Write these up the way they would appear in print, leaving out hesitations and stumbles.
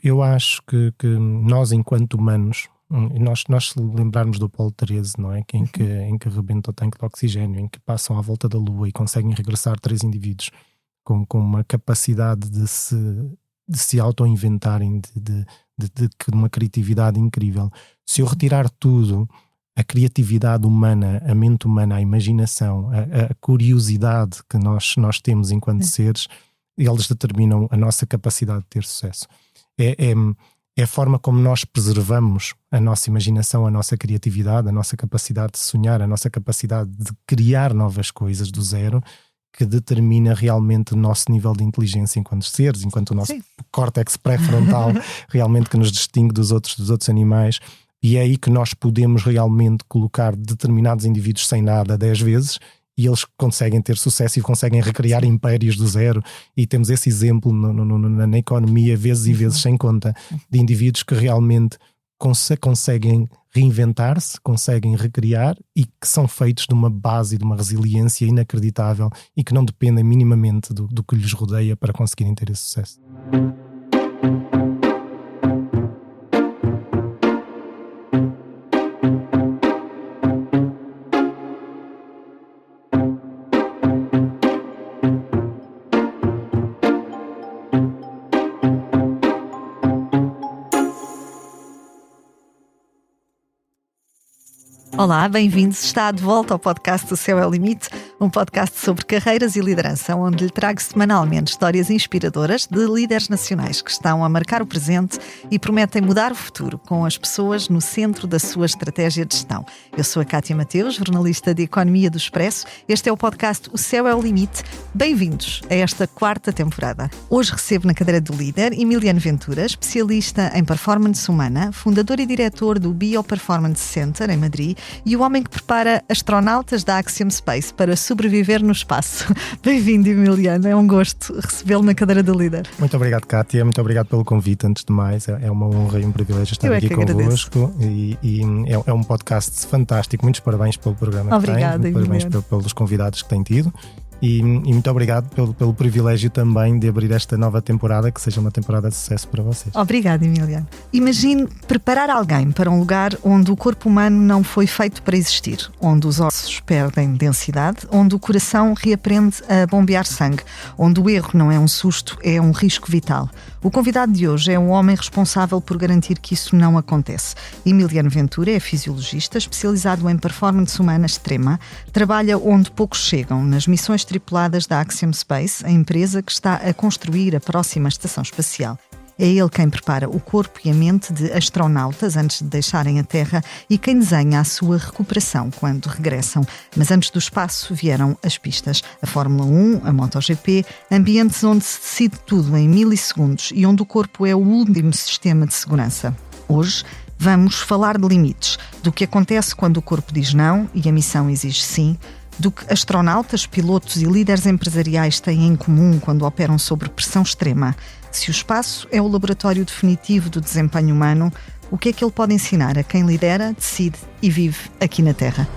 Eu acho que nós, enquanto humanos, nós se lembrarmos do Apollo 13, não é? Em que rebenta o tanque de oxigênio, em que passam à volta da Lua e conseguem regressar 3 indivíduos com uma capacidade de se auto-inventarem, de uma criatividade incrível. Se eu retirar tudo, a criatividade humana, a mente humana, a imaginação, a curiosidade que nós temos enquanto seres, eles determinam a nossa capacidade de ter sucesso. É a forma como nós preservamos a nossa imaginação, a nossa criatividade, a nossa capacidade de sonhar, a nossa capacidade de criar novas coisas do zero, que determina realmente o nosso nível de inteligência enquanto seres, enquanto o nosso córtex pré-frontal realmente que nos distingue dos outros animais. E é aí que nós podemos realmente colocar determinados indivíduos sem nada 10 vezes e eles conseguem ter sucesso e conseguem recriar impérios do zero. E temos esse exemplo na economia vezes e vezes sem conta, de indivíduos que realmente conseguem reinventar-se, conseguem recriar e que são feitos de uma base, de uma resiliência inacreditável e que não dependem minimamente do que lhes rodeia para conseguirem ter esse sucesso. Olá, bem-vindos. Está de volta ao podcast O Céu é o Limite, um podcast sobre carreiras e liderança, onde lhe trago semanalmente histórias inspiradoras de líderes nacionais que estão a marcar o presente e prometem mudar o futuro, com as pessoas no centro da sua estratégia de gestão. Eu sou a Cátia Mateus, jornalista de Economia do Expresso. Este é o podcast O Céu é o Limite. Bem-vindos a esta 4ª temporada. Hoje recebo na cadeira do líder Emiliano Ventura, especialista em performance humana, fundador e diretor do Bioperformance Center em Madrid, e o homem que prepara astronautas da Axiom Space para sobreviver no espaço. Bem-vindo, Emiliano. É um gosto recebê-lo na cadeira do líder. Muito obrigado, Cátia. Muito obrigado pelo convite. Antes de mais, é uma honra e um privilégio estar aqui convosco. E é um podcast fantástico. Muitos parabéns pelo programa. Obrigada, parabéns pelos convidados que tem tido. E muito obrigado pelo privilégio também de abrir esta nova temporada, que seja uma temporada de sucesso para vocês. Obrigada, Emiliano. Imagine preparar alguém para um lugar onde o corpo humano não foi feito para existir, onde os ossos perdem densidade, onde o coração reaprende a bombear sangue, onde o erro não é um susto, é um risco vital. O convidado de hoje é um homem responsável por garantir que isso não acontece. Emiliano Ventura é fisiologista, especializado em performance humana extrema, trabalha onde poucos chegam, nas missões tripuladas da Axiom Space, a empresa que está a construir a próxima estação espacial. É ele quem prepara o corpo e a mente de astronautas antes de deixarem a Terra e quem desenha a sua recuperação quando regressam. Mas antes do espaço vieram as pistas. A Fórmula 1, a MotoGP, ambientes onde se decide tudo em milissegundos e onde o corpo é o último sistema de segurança. Hoje vamos falar de limites, do que acontece quando o corpo diz não e a missão exige sim, do que astronautas, pilotos e líderes empresariais têm em comum quando operam sob pressão extrema. Se o espaço é o laboratório definitivo do desempenho humano, o que é que ele pode ensinar a quem lidera, decide e vive aqui na Terra?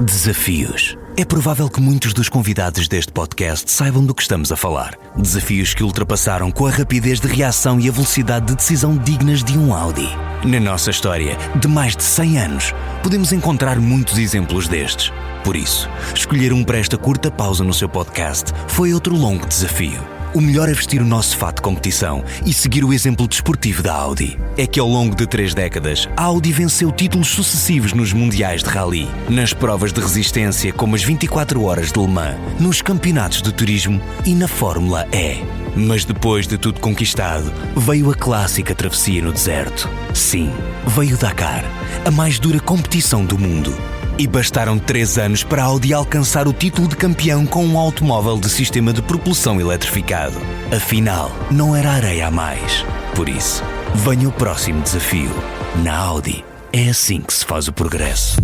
Desafios. É provável que muitos dos convidados deste podcast saibam do que estamos a falar. Desafios que ultrapassaram com a rapidez de reação e a velocidade de decisão dignas de um Audi. Na nossa história, de mais de 100 anos, podemos encontrar muitos exemplos destes. Por isso, escolher um para esta curta pausa no seu podcast foi outro longo desafio. O melhor é vestir o nosso fato de competição e seguir o exemplo desportivo da Audi. É que ao longo de 3 décadas, a Audi venceu títulos sucessivos nos mundiais de rally, nas provas de resistência como as 24 horas de Le Mans, nos campeonatos de turismo e na Fórmula E. Mas depois de tudo conquistado, veio a clássica travessia no deserto. Sim, veio o Dakar, a mais dura competição do mundo. E bastaram 3 anos para a Audi alcançar o título de campeão com um automóvel de sistema de propulsão eletrificado. Afinal, não era areia a mais. Por isso, venha o próximo desafio. Na Audi, é assim que se faz o progresso.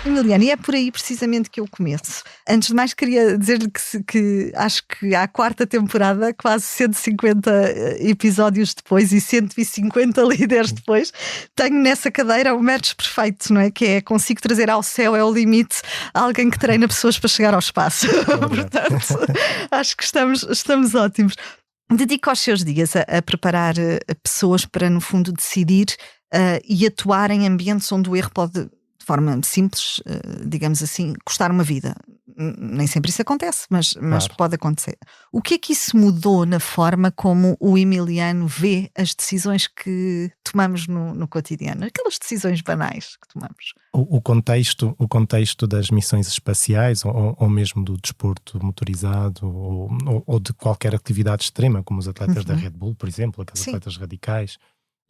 Emiliano, e é por aí precisamente que eu começo. Antes de mais, queria dizer-lhe que acho que à 4ª temporada, quase 150 episódios depois e 150 líderes depois, tenho nessa cadeira o match perfeito, não é? Que é consigo trazer ao céu, é o limite, alguém que treina pessoas para chegar ao espaço. Portanto, acho que estamos ótimos. Dedica os seus dias a preparar pessoas para, no fundo, decidir e atuar em ambientes onde o erro pode, de forma simples, digamos assim, custar uma vida. Nem sempre isso acontece, mas claro, pode acontecer. O que é que isso mudou na forma como o Emiliano vê as decisões que tomamos no cotidiano? Aquelas decisões banais que tomamos. O contexto das missões espaciais ou mesmo do desporto motorizado ou de qualquer atividade extrema, como os atletas da Red Bull, por exemplo, aqueles atletas radicais.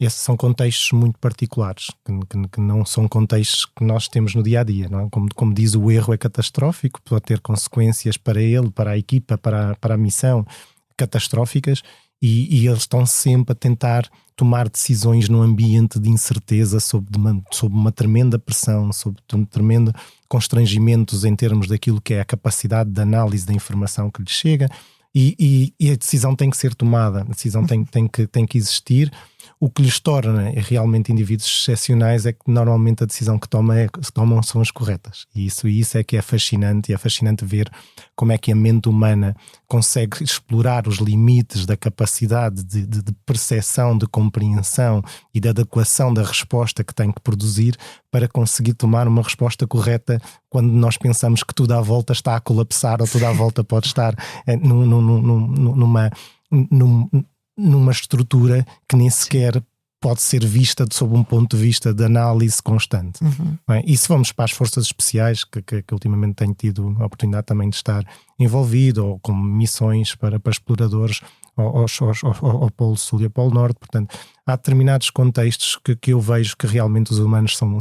Esses são contextos muito particulares, que não são contextos que nós temos no dia-a-dia, não é? Como diz, o erro é catastrófico, pode ter consequências para ele, para a equipa, para a missão, catastróficas, e eles estão sempre a tentar tomar decisões num ambiente de incerteza, sob uma tremenda pressão, sob um tremendo constrangimentos em termos daquilo que é a capacidade de análise da informação que lhes chega, e a decisão tem que ser tomada, a decisão tem que existir. O que lhes torna realmente indivíduos excepcionais é que normalmente a decisão que tomam são as corretas. E isso é que é fascinante, e é fascinante ver como é que a mente humana consegue explorar os limites da capacidade de percepção, de compreensão e de adequação da resposta que tem que produzir para conseguir tomar uma resposta correta quando nós pensamos que tudo à volta está a colapsar ou tudo à volta pode estar numa estrutura que nem sequer pode ser vista sob um ponto de vista de análise constante. Bem, e se vamos para as forças especiais, que ultimamente tenho tido a oportunidade também de estar envolvido, ou como missões para exploradores ao Polo Sul e ao Polo Norte, portanto, há determinados contextos que eu vejo que realmente os humanos são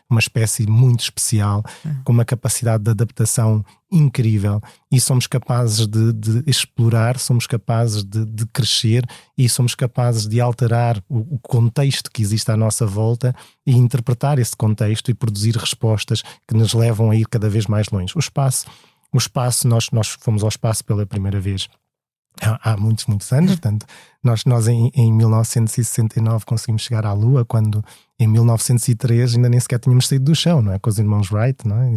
uma espécie muito especial, com uma capacidade de adaptação incrível, e somos capazes de explorar, somos capazes de crescer, e somos capazes de alterar o contexto que existe à nossa volta e interpretar esse contexto e produzir respostas que nos levam a ir cada vez mais longe. O espaço, nós fomos ao espaço pela primeira vez há muitos anos, portanto, nós em 1969 conseguimos chegar à Lua, quando em 1903 ainda nem sequer tínhamos saído do chão, não é? Com os irmãos Wright, não é?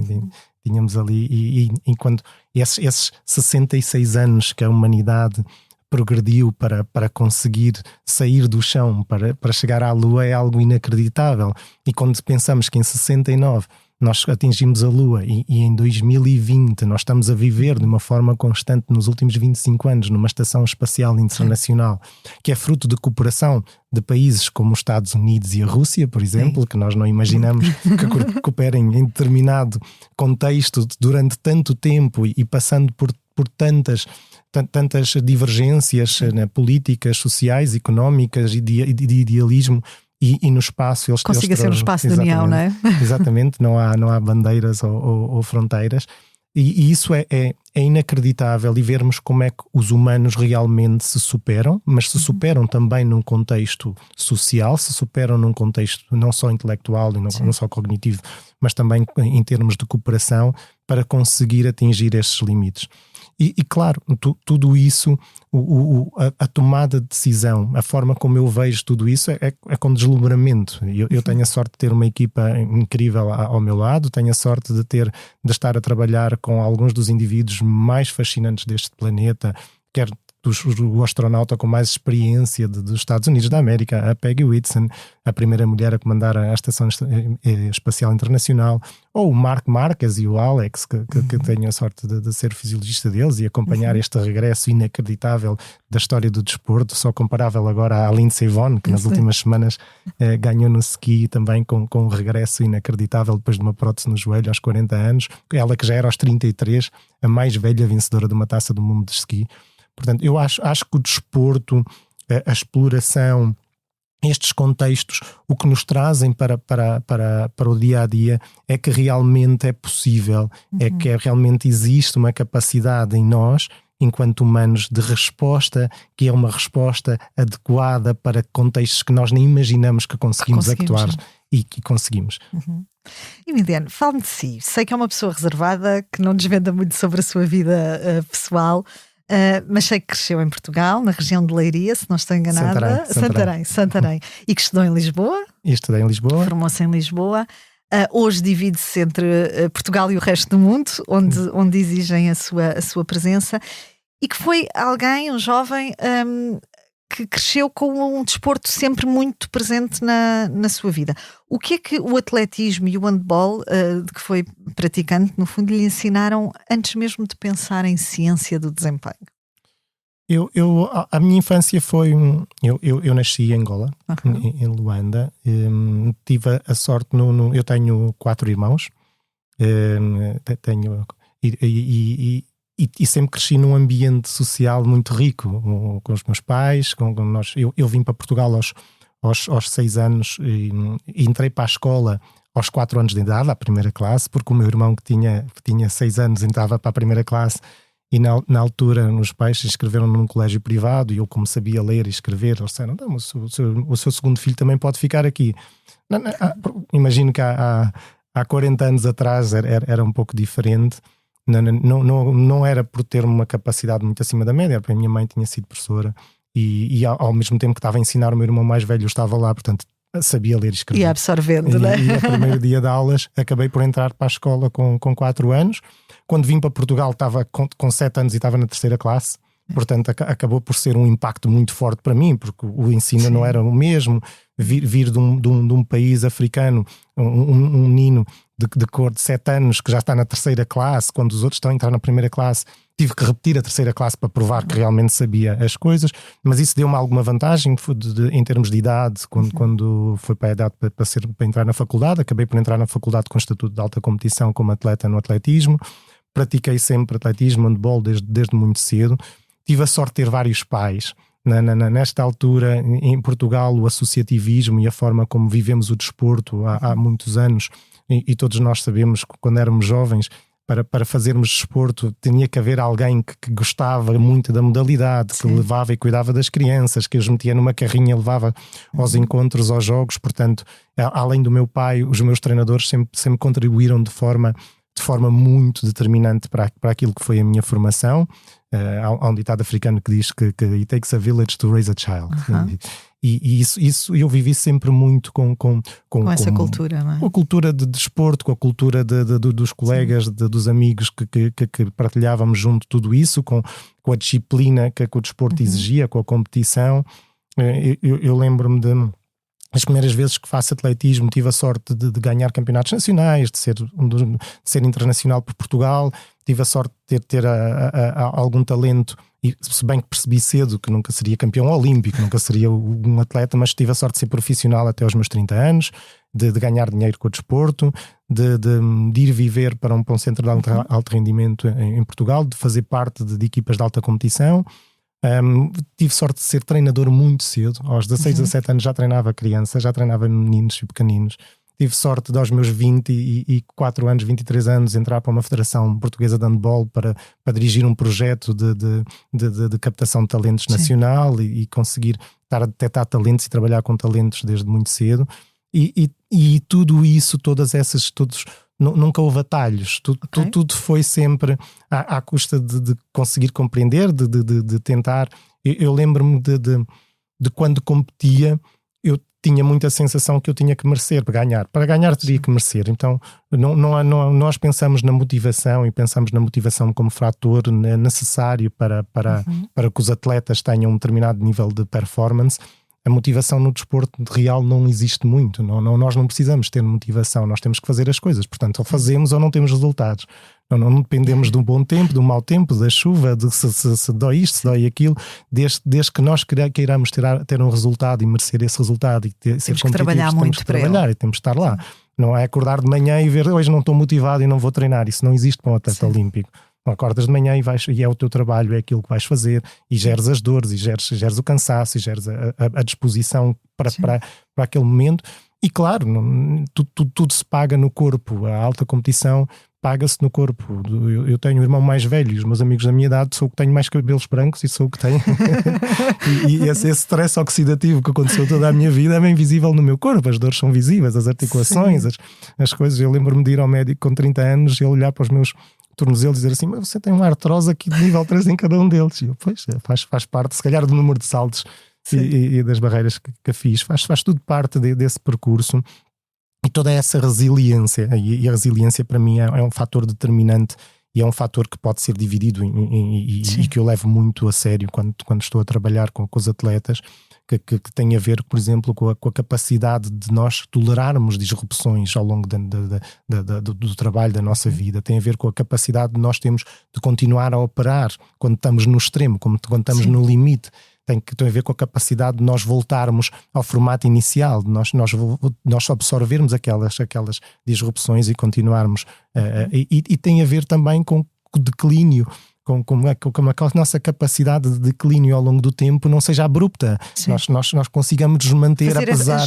Tínhamos ali, e quando esses 66 anos que a humanidade progrediu para conseguir sair do chão, para chegar à Lua, é algo inacreditável. E quando pensamos que em 69 nós atingimos a Lua e em 2020 nós estamos a viver de uma forma constante nos últimos 25 anos numa estação espacial internacional, que é fruto de cooperação de países como os Estados Unidos e a Rússia, por exemplo, que nós não imaginamos que cooperem em determinado contexto durante tanto tempo e passando por tantas divergências, né, políticas, sociais, económicas e de idealismo. E no espaço eles consiga ser no espaço da União, não é? Exatamente, não há bandeiras ou fronteiras, e isso é inacreditável, e vermos como é que os humanos realmente se superam, mas se superam também num contexto social, se superam num contexto não só intelectual e não só cognitivo, mas também em termos de cooperação, para conseguir atingir esses limites. E claro, tudo isso, a tomada de decisão, a forma como eu vejo tudo isso é com deslumbramento. Eu tenho a sorte de ter uma equipa incrível ao meu lado, tenho a sorte de estar a trabalhar com alguns dos indivíduos mais fascinantes deste planeta, quer o astronauta com mais experiência dos Estados Unidos da América, a Peggy Whitson, a primeira mulher a comandar a Estação Espacial Internacional, ou o Mark Marquez e o Alex, que tenho a sorte de ser fisiologista deles e acompanhar este regresso inacreditável da história do desporto, só comparável agora à Lindsey Vonn, que nas últimas semanas ganhou no ski também com um regresso inacreditável depois de uma prótese no joelho aos 40 anos, ela que já era aos 33 a mais velha vencedora de uma taça do mundo de ski. Portanto, eu acho que o desporto, a exploração, estes contextos, o que nos trazem para o dia-a-dia é que realmente é possível, é que realmente existe uma capacidade em nós, enquanto humanos, de resposta, que é uma resposta adequada para contextos que nós nem imaginamos que conseguimos actuar e conseguimos. E Midiane, fale-me de si. Sei que é uma pessoa reservada, que não desvenda muito sobre a sua vida pessoal, mas sei que cresceu em Portugal, na região de Leiria, se não estou enganada. Santarém. E que estudou em Lisboa. E estudei em Lisboa. Formou-se em Lisboa. Hoje divide-se entre Portugal e o resto do mundo, onde exigem a sua presença. E que foi alguém, um jovem, que cresceu com um desporto sempre muito presente na sua vida. O que é que o atletismo e o handball, de que foi praticante, no fundo, lhe ensinaram antes mesmo de pensar em ciência do desempenho? A minha infância foi... Eu nasci em Angola, em Luanda. Tive a sorte... eu tenho 4 irmãos. E sempre cresci num ambiente social muito rico, com os meus pais. Eu vim para Portugal aos 6 anos e entrei para a escola aos 4 anos de idade, à primeira classe, porque o meu irmão que tinha 6 anos entrava para a primeira classe. E na altura, os pais se inscreveram num colégio privado e eu, como sabia ler e escrever, eles disseram: não, o seu segundo filho também pode ficar aqui. Imagino que há 40 anos atrás era um pouco diferente. Não era por ter uma capacidade muito acima da média, porque a minha mãe tinha sido professora e ao mesmo tempo que estava a ensinar o meu irmão mais velho, eu estava lá, portanto sabia ler e escrever. E absorvendo, não é? E no primeiro dia de aulas acabei por entrar para a escola com 4 anos. Quando vim para Portugal estava com 7 anos e estava na 3ª classe, portanto acabou por ser um impacto muito forte para mim, porque o ensino não era o mesmo. Vir de um país africano, um menino de cor de 7 anos que já está na 3ª classe, quando os outros estão a entrar na 1ª classe, tive que repetir a 3ª classe para provar que realmente sabia as coisas, mas isso deu-me alguma vantagem em termos de idade, quando foi para a idade para entrar na faculdade. Acabei por entrar na faculdade com estatuto de alta competição como atleta no atletismo. Pratiquei sempre atletismo, handball desde muito cedo. Tive a sorte de ter vários pais. Nesta altura, em Portugal, o associativismo e a forma como vivemos o desporto há muitos anos, e todos nós sabemos que quando éramos jovens, para fazermos desporto, tinha que haver alguém que gostava muito da modalidade, que levava e cuidava das crianças, que os metia numa carrinha, levava aos encontros, aos jogos. Portanto, além do meu pai, os meus treinadores sempre contribuíram de forma muito determinante para aquilo que foi a minha formação. Há um ditado africano que diz que it takes a village to raise a child. E isso eu vivi sempre muito com essa cultura, não é? Com a cultura de desporto, com a cultura dos colegas, dos amigos que partilhávamos junto tudo isso, com a disciplina que o desporto exigia, com a competição. Eu lembro-me as primeiras vezes que faço atletismo, tive a sorte de ganhar campeonatos nacionais, de ser internacional por Portugal. Tive a sorte de ter algum talento, e se bem que percebi cedo que nunca seria campeão olímpico, nunca seria um atleta, mas tive a sorte de ser profissional até aos meus 30 anos, de ganhar dinheiro com o desporto, de ir viver para um centro de alto rendimento em Portugal, de fazer parte de equipas de alta competição. Tive sorte de ser treinador muito cedo. Aos 16, 17 anos já treinava crianças, já treinava meninos e pequeninos. Tive sorte de aos meus 24 anos, 23 anos, entrar para uma federação portuguesa de handball para dirigir um projeto de captação de talentos nacional e conseguir estar a detectar talentos e trabalhar com talentos desde muito cedo. E tudo isso, nunca houve atalhos. Tudo foi sempre à custa de conseguir compreender, de tentar. Eu lembro-me de quando competia, eu tinha muita sensação que eu tinha que merecer para ganhar. Para ganhar teria que merecer. Então nós pensamos na motivação e pensamos na motivação como fator necessário para que os atletas tenham um determinado nível de performance. A motivação no desporto real não existe muito. Nós não precisamos ter motivação, nós temos que fazer as coisas. Portanto, ou fazemos ou não temos resultados. Não dependemos de um bom tempo, de um mau tempo, da chuva, de se dói isto, se dói aquilo. Desde que nós queiramos ter um resultado e merecer esse resultado e ser competitivos, trabalhar muito para ele. E temos que estar lá. Não é acordar de manhã e ver hoje não estou motivado e não vou treinar. Isso não existe para um atleta olímpico. Acordas de manhã e é o teu trabalho, é aquilo que vais fazer, e geres as dores, e geres o cansaço, e geres a disposição para aquele momento. E claro, tudo se paga no corpo. A alta competição paga-se no corpo. Eu tenho um irmão mais velho, os meus amigos da minha idade, sou o que tenho mais cabelos brancos e sou o que tenho. e esse stress oxidativo que aconteceu toda a minha vida é bem visível no meu corpo. As dores são visíveis, as articulações, as coisas. Eu lembro-me de ir ao médico com 30 anos e ele olhar para os meus tornozelos e dizer assim: mas você tem uma artrose aqui de nível 3 em cada um deles. E eu, pois, faz parte, se calhar, do número de saltos e das barreiras que fiz. Faz tudo parte desse percurso. E toda essa resiliência, e a resiliência para mim é um fator determinante e é um fator que pode ser dividido e que eu levo muito a sério quando estou a trabalhar com os atletas, que tem a ver, por exemplo, com a capacidade de nós tolerarmos disrupções ao longo do trabalho da nossa vida. Tem a ver com a capacidade de nós termos de continuar a operar quando estamos no extremo, quando estamos no limite. Tem a ver com a capacidade de nós voltarmos ao formato inicial, de nós absorvermos aquelas disrupções e continuarmos. E tem a ver também com o declínio, com a nossa capacidade de declínio ao longo do tempo não seja abrupta. Nós consigamos nos manter apesar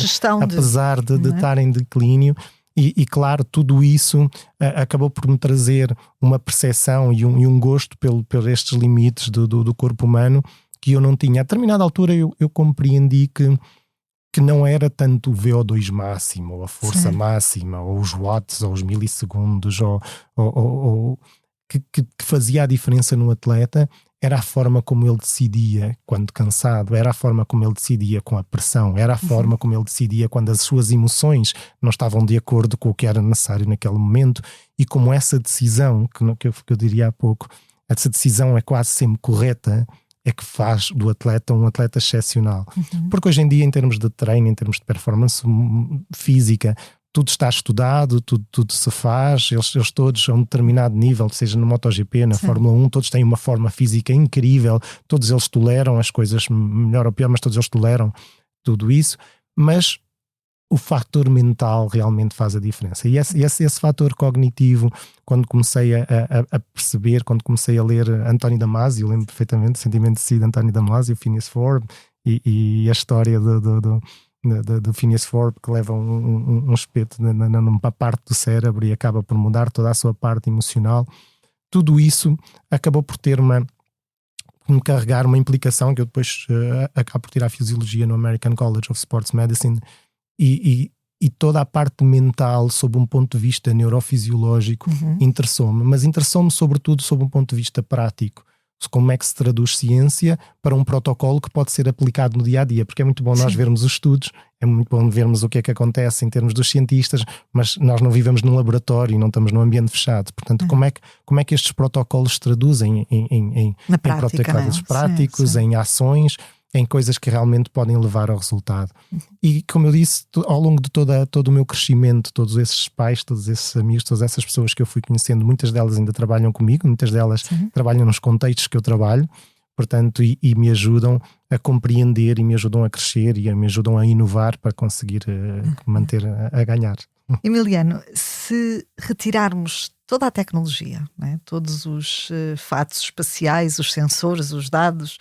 de estar em declínio. E claro, tudo isso acabou por me trazer uma percepção e um gosto por estes limites do corpo humano que eu não tinha. A determinada altura eu compreendi que não era tanto o VO2 máximo, ou a força máxima, ou os watts, ou os milissegundos, ou que fazia a diferença no atleta. Era a forma como ele decidia quando cansado, era a forma como ele decidia com a pressão, era a forma como ele decidia quando as suas emoções não estavam de acordo com o que era necessário naquele momento, e como essa decisão, que eu diria há pouco, essa decisão é quase sempre correta, é que faz do atleta um atleta excepcional. Porque hoje em dia, em termos de treino, em termos de performance física, tudo está estudado, tudo se faz, eles todos a um determinado nível, seja no MotoGP, na Fórmula 1, todos têm uma forma física incrível, todos eles toleram as coisas melhor ou pior, mas todos eles toleram tudo isso, mas o fator mental realmente faz a diferença. E esse fator cognitivo, quando comecei a perceber, quando comecei a ler António Damasio, eu lembro perfeitamente do Sentimento de Si de António Damasio, Phineas Forbes, e a história do Phineas Forbes, que leva um espeto numa parte do cérebro e acaba por mudar toda a sua parte emocional. Tudo isso acabou por me carregar uma implicação que eu depois acabo por tirar a fisiologia no American College of Sports Medicine. E toda a parte mental, sob um ponto de vista neurofisiológico, interessou-me, mas interessou-me sobretudo sob um ponto de vista prático. Como é que se traduz ciência para um protocolo que pode ser aplicado no dia a dia? Porque é muito bom nós vermos os estudos, é muito bom vermos o que é que acontece em termos dos cientistas, mas nós não vivemos num laboratório e não estamos num ambiente fechado. Portanto, como é que estes protocolos se traduzem em protocolos práticos, em ações, em coisas que realmente podem levar ao resultado? E como eu disse, ao longo de todo o meu crescimento, todos esses pais, todos esses amigos, todas essas pessoas que eu fui conhecendo, muitas delas ainda trabalham comigo, muitas delas trabalham nos contextos que eu trabalho, portanto, e me ajudam a compreender, e me ajudam a crescer, e me ajudam a inovar para conseguir manter a ganhar. Emiliano, se retirarmos toda a tecnologia, né, todos os fatos espaciais, os sensores, os dados,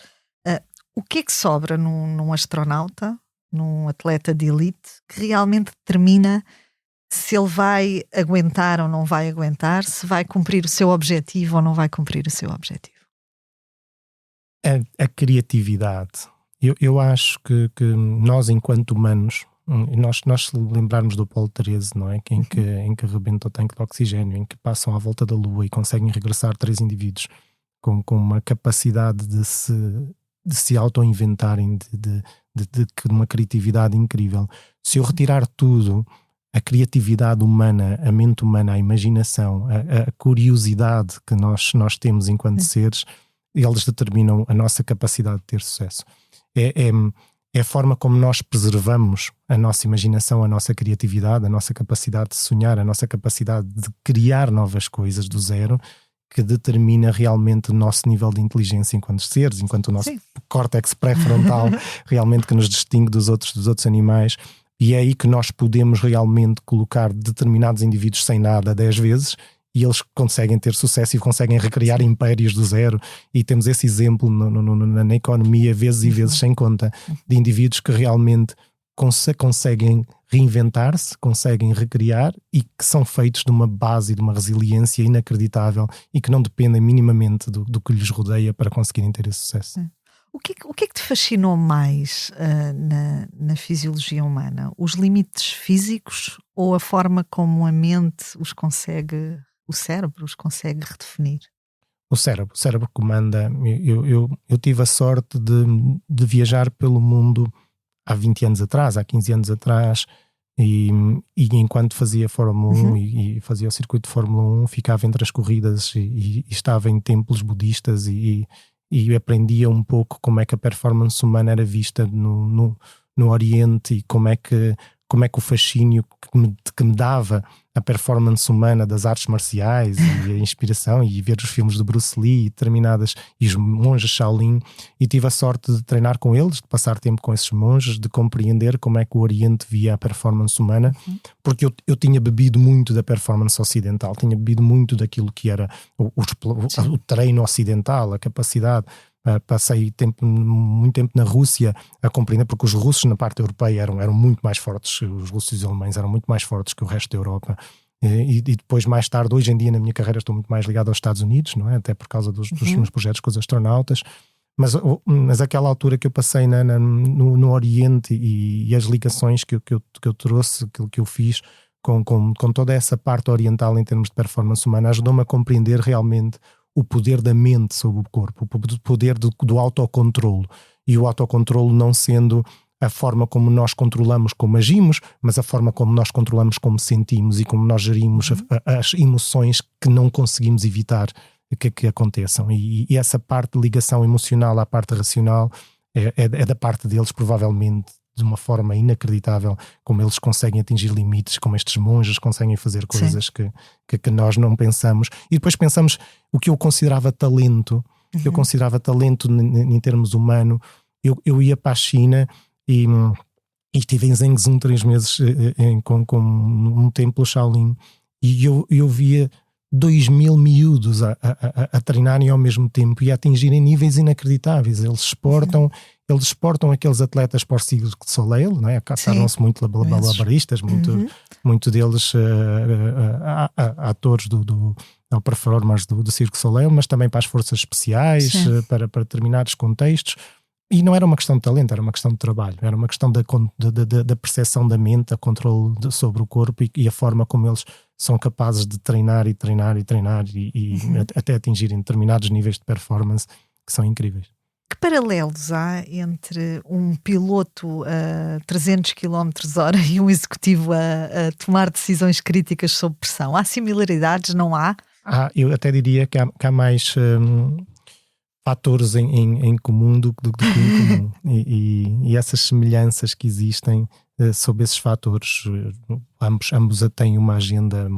o que é que sobra num astronauta, num atleta de elite, que realmente determina se ele vai aguentar ou não vai aguentar, se vai cumprir o seu objetivo ou não vai cumprir o seu objetivo? A criatividade. Eu acho que nós, enquanto humanos, nós se lembrarmos do Apollo 13, não é? Em que rebenta o tanque de oxigênio, em que passam à volta da Lua e conseguem regressar 3 indivíduos com uma capacidade de se auto-inventarem, de uma criatividade incrível. Se eu retirar tudo, a criatividade humana, a mente humana, a imaginação, a curiosidade que nós temos enquanto seres, eles determinam a nossa capacidade de ter sucesso. É a forma como nós preservamos a nossa imaginação, a nossa criatividade, a nossa capacidade de sonhar, a nossa capacidade de criar novas coisas do zero, que determina realmente o nosso nível de inteligência enquanto seres, enquanto o nosso córtex pré-frontal realmente que nos distingue dos outros animais. E é aí que nós podemos realmente colocar determinados indivíduos sem nada 10 vezes e eles conseguem ter sucesso e conseguem recriar impérios do zero. E temos esse exemplo na economia vezes e vezes sem conta, de indivíduos que realmente conseguem reinventar-se, conseguem recriar e que são feitos de uma base e de uma resiliência inacreditável e que não dependem minimamente do que lhes rodeia para conseguirem ter esse sucesso. O que é que te fascinou mais na fisiologia humana? Os limites físicos ou a forma como a mente o cérebro os consegue redefinir? O cérebro comanda. Eu tive a sorte de viajar pelo mundo há 20 anos atrás, há 15 anos atrás, e enquanto fazia Fórmula 1 e fazia o circuito de Fórmula 1, ficava entre as corridas e estava em templos budistas e aprendia um pouco como é que a performance humana era vista no Oriente e como é que o fascínio que me dava a performance humana das artes marciais e a inspiração, e ver os filmes de Bruce Lee e os monges Shaolin, e tive a sorte de treinar com eles, de passar tempo com esses monges, de compreender como é que o Oriente via a performance humana, porque eu tinha bebido muito da performance ocidental, tinha bebido muito daquilo que era o treino ocidental, a capacidade. Passei muito tempo na Rússia a compreender, porque os russos na parte europeia eram muito mais fortes, os russos e os alemães eram muito mais fortes que o resto da Europa, e depois mais tarde, hoje em dia na minha carreira estou muito mais ligado aos Estados Unidos, não é? Até por causa dos meus projetos com os astronautas, mas aquela altura que eu passei no Oriente e as ligações que eu trouxe, que eu fiz com toda essa parte oriental em termos de performance humana, ajudou-me a compreender realmente o poder da mente sobre o corpo, o poder do autocontrolo, e o autocontrolo não sendo a forma como nós controlamos como agimos, mas a forma como nós controlamos como sentimos e como nós gerimos as emoções que não conseguimos evitar que aconteçam, e essa parte de ligação emocional à parte racional é da parte deles provavelmente de uma forma inacreditável, como eles conseguem atingir limites, como estes monges conseguem fazer coisas que nós não pensamos. E depois pensamos o que eu considerava talento, eu considerava talento em termos humano. Eu ia para a China e estive em Zhengzhou 3 meses com um templo Shaolin, e eu via 2.000 miúdos a treinarem ao mesmo tempo e a atingirem níveis inacreditáveis. Eles exportam aqueles atletas para o Cirque du Soleil, não é? Tornam-se muito malabaristas, muito deles atores ou performers do Cirque du Soleil, mas também para as forças especiais, para determinados contextos. E não era uma questão de talento, era uma questão de trabalho, era uma questão da percepção da mente, a controle sobre o corpo e a forma como eles são capazes de treinar e até atingirem determinados níveis de performance que são incríveis. Que paralelos há entre um piloto a 300 km/h e um executivo a tomar decisões críticas sob pressão? Há similaridades, não há? Eu até diria que há mais fatores em comum do que em comum, e essas semelhanças que existem sobre esses fatores, ambos têm uma agenda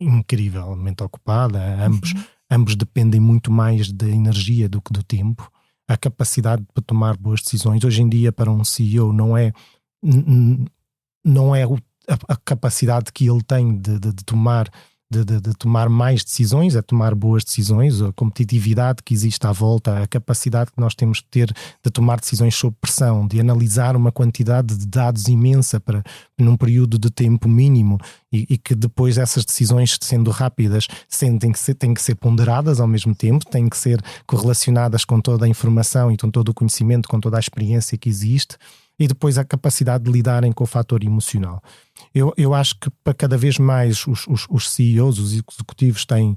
incrivelmente ocupada, ambos dependem muito mais da energia do que do tempo. A capacidade para tomar boas decisões hoje em dia para um CEO não é a capacidade que ele tem de tomar mais decisões, a tomar boas decisões, a competitividade que existe à volta, a capacidade que nós temos de ter de tomar decisões sob pressão, de analisar uma quantidade de dados imensa num período de tempo mínimo, e que depois essas decisões, sendo rápidas, têm que ser ponderadas ao mesmo tempo, têm que ser correlacionadas com toda a informação e com todo o conhecimento, com toda a experiência que existe, e depois a capacidade de lidarem com o fator emocional. Eu acho que para cada vez mais os CEOs, os executivos têm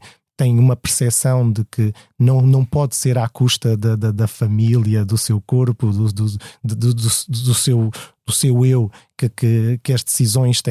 uma percepção de que não pode ser à custa da família, do seu corpo, do seu eu, que as decisões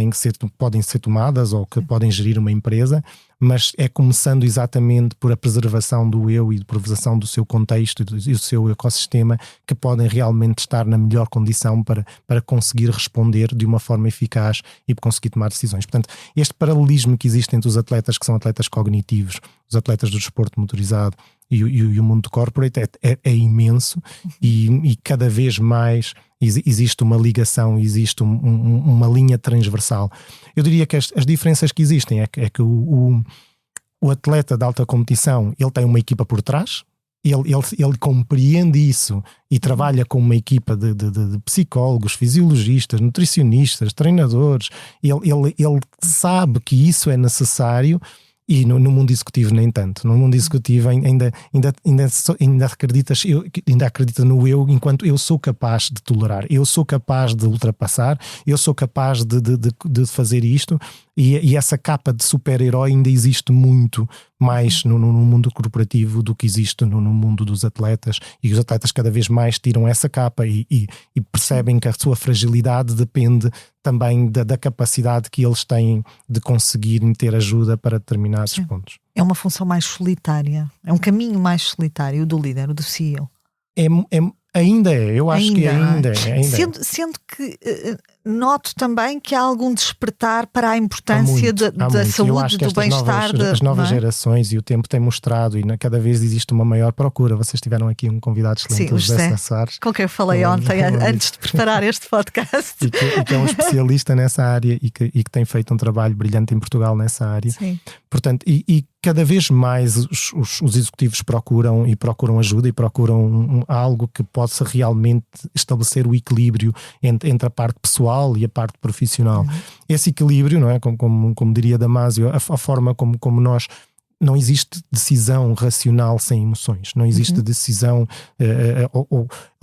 podem ser tomadas ou que podem gerir uma empresa, mas é começando exatamente por a preservação do eu e a preservação do seu contexto e do seu ecossistema que podem realmente estar na melhor condição para conseguir responder de uma forma eficaz e conseguir tomar decisões. Portanto, este paralelismo que existe entre os atletas que são atletas cognitivos, os atletas do desporto motorizado e o mundo corporate é imenso, e cada vez mais existe uma ligação, existe uma linha transversal. Eu diria que as diferenças que existem é que o atleta de alta competição, ele tem uma equipa por trás, ele compreende isso e trabalha com uma equipa de psicólogos, fisiologistas, nutricionistas, treinadores. Ele sabe que isso é necessário. E no mundo executivo nem tanto. No mundo executivo ainda acredita no eu, enquanto eu sou capaz de tolerar, eu sou capaz de ultrapassar, eu sou capaz de fazer isto, e essa capa de super-herói ainda existe muito mais no mundo corporativo do que existe no mundo dos atletas, e os atletas cada vez mais tiram essa capa e percebem que a sua fragilidade depende também da capacidade que eles têm de conseguirem ter ajuda para determinados pontos. É uma função mais solitária, é um caminho mais solitário do líder, o do CEO. Ainda é, eu acho que ainda é. Sendo que noto também que há algum despertar para a importância da saúde, do bem-estar. As novas gerações, e o tempo tem mostrado, e cada vez existe uma maior procura. Vocês tiveram aqui um convidado excelente, o José Soares, com quem eu falei ontem, antes de preparar este podcast. e que é um especialista nessa área e que tem feito um trabalho brilhante em Portugal nessa área. Sim. Portanto, e cada vez mais os executivos procuram ajuda e procuram algo que possa realmente estabelecer o equilíbrio entre a parte pessoal e a parte profissional. Esse equilíbrio, não é? Como diria Damásio, a forma como nós... Não existe decisão racional sem emoções. Não existe decisão...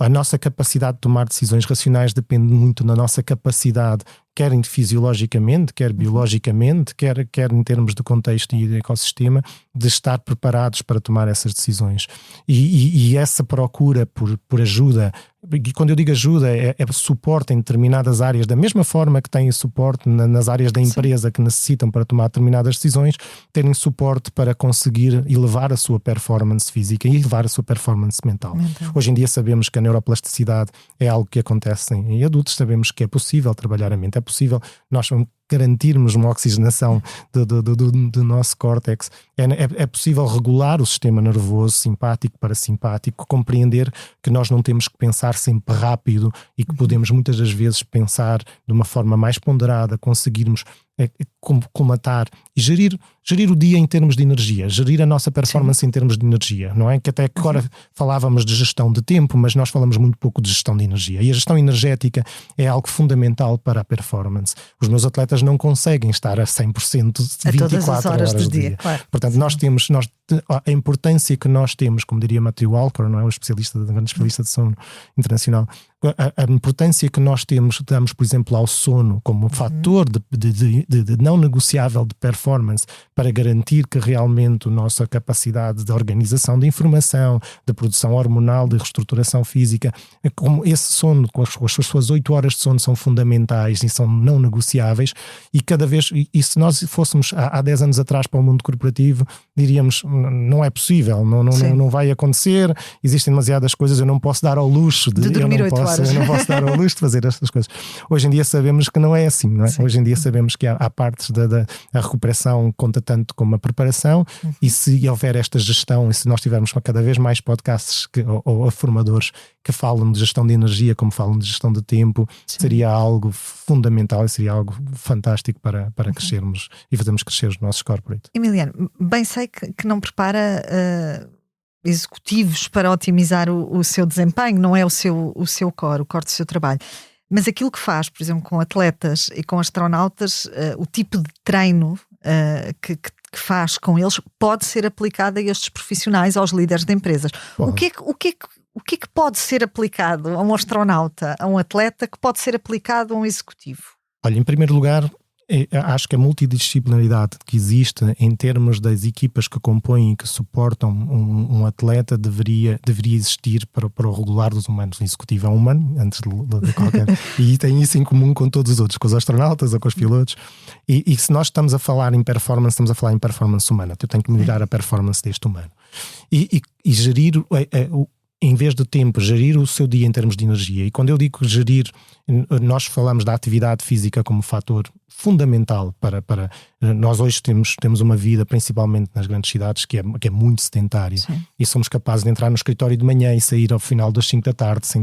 a nossa capacidade de tomar decisões racionais depende muito da nossa capacidade, quer fisiologicamente, quer biologicamente, quer em termos de contexto e de ecossistema, de estar preparados para tomar essas decisões. E essa procura por ajuda, e quando eu digo ajuda, é suporte em determinadas áreas, da mesma forma que têm suporte nas áreas da empresa que necessitam para tomar determinadas decisões, terem suporte para conseguir elevar a sua performance física e elevar a sua performance mental. Hoje em dia sabemos que a neuroplasticidade é algo que acontece em adultos, sabemos que é possível trabalhar a mente, é possível nós garantirmos uma oxigenação do nosso córtex, é possível regular o sistema nervoso simpático, parasimpático, compreender que nós não temos que pensar sempre rápido e que podemos muitas das vezes pensar de uma forma mais ponderada, conseguirmos comatar e gerir o dia em termos de energia, gerir a nossa performance em termos de energia, não é? Que até agora falávamos de gestão de tempo, mas nós falamos muito pouco de gestão de energia, e a gestão energética é algo fundamental para a performance. Os meus atletas não conseguem estar a 100% 24 horas do dia. Claro. Portanto, a importância que nós temos, como diria Matthew Walker, não é? O grande especialista de sono internacional, a importância que nós damos, por exemplo, ao sono como fator de não negociável de performance para garantir que realmente a nossa capacidade de organização de informação, de produção hormonal, de reestruturação física, como esse sono, com as suas 8 horas de sono são fundamentais e são não negociáveis, e cada vez, e se nós fôssemos há 10 anos atrás para o mundo corporativo, diríamos, não é possível, não vai acontecer, existem demasiadas coisas, eu não posso dar ao luxo de dormir 8 horas. Eu não posso dar ao luxo de fazer estas coisas. Hoje em dia sabemos que não é assim, não é? Hoje em dia sabemos que há partes da recuperação conta tanto como a preparação, e se houver esta gestão, e se nós tivermos cada vez mais podcasts ou formadores que falam de gestão de energia como falam de gestão de tempo, seria algo fundamental e seria algo fantástico para crescermos e fazermos crescer os nossos corporate. Emiliano, bem sei que não prepara executivos para otimizar o seu desempenho, não é o seu core, o core do seu trabalho. Mas aquilo que faz, por exemplo, com atletas e com astronautas, o tipo de treino que faz com eles pode ser aplicado a estes profissionais, aos líderes de empresas. O que é que pode ser aplicado a um astronauta, a um atleta, que pode ser aplicado a um executivo? Olha, em primeiro lugar, acho que a multidisciplinaridade que existe em termos das equipas que compõem e que suportam um atleta deveria existir para o regular dos humanos. O executivo é um humano, antes de qualquer... e tem isso em comum com todos os outros, com os astronautas ou com os pilotos. E se nós estamos a falar em performance, estamos a falar em performance humana. Eu tenho que melhorar a performance deste humano. E gerir... em vez de tempo, gerir o seu dia em termos de energia. E quando eu digo gerir, nós falamos da atividade física como fator fundamental para nós hoje temos uma vida, principalmente nas grandes cidades, que é muito sedentária. Sim. E somos capazes de entrar no escritório de manhã e sair ao final das 5 da tarde sem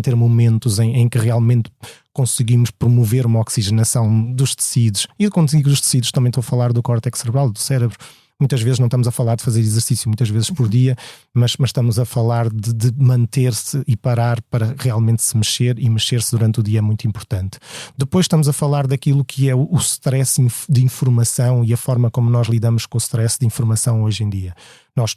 ter momentos em que realmente conseguimos promover uma oxigenação dos tecidos. E quando digo dos tecidos também estou a falar do córtex cerebral, do cérebro. muitas vezes não estamos a falar de fazer exercício muitas vezes por dia, mas estamos a falar de manter-se e parar para realmente se mexer, e mexer-se durante o dia é muito importante. Depois estamos a falar daquilo que é o stress de informação e a forma como nós lidamos com o stress de informação hoje em dia.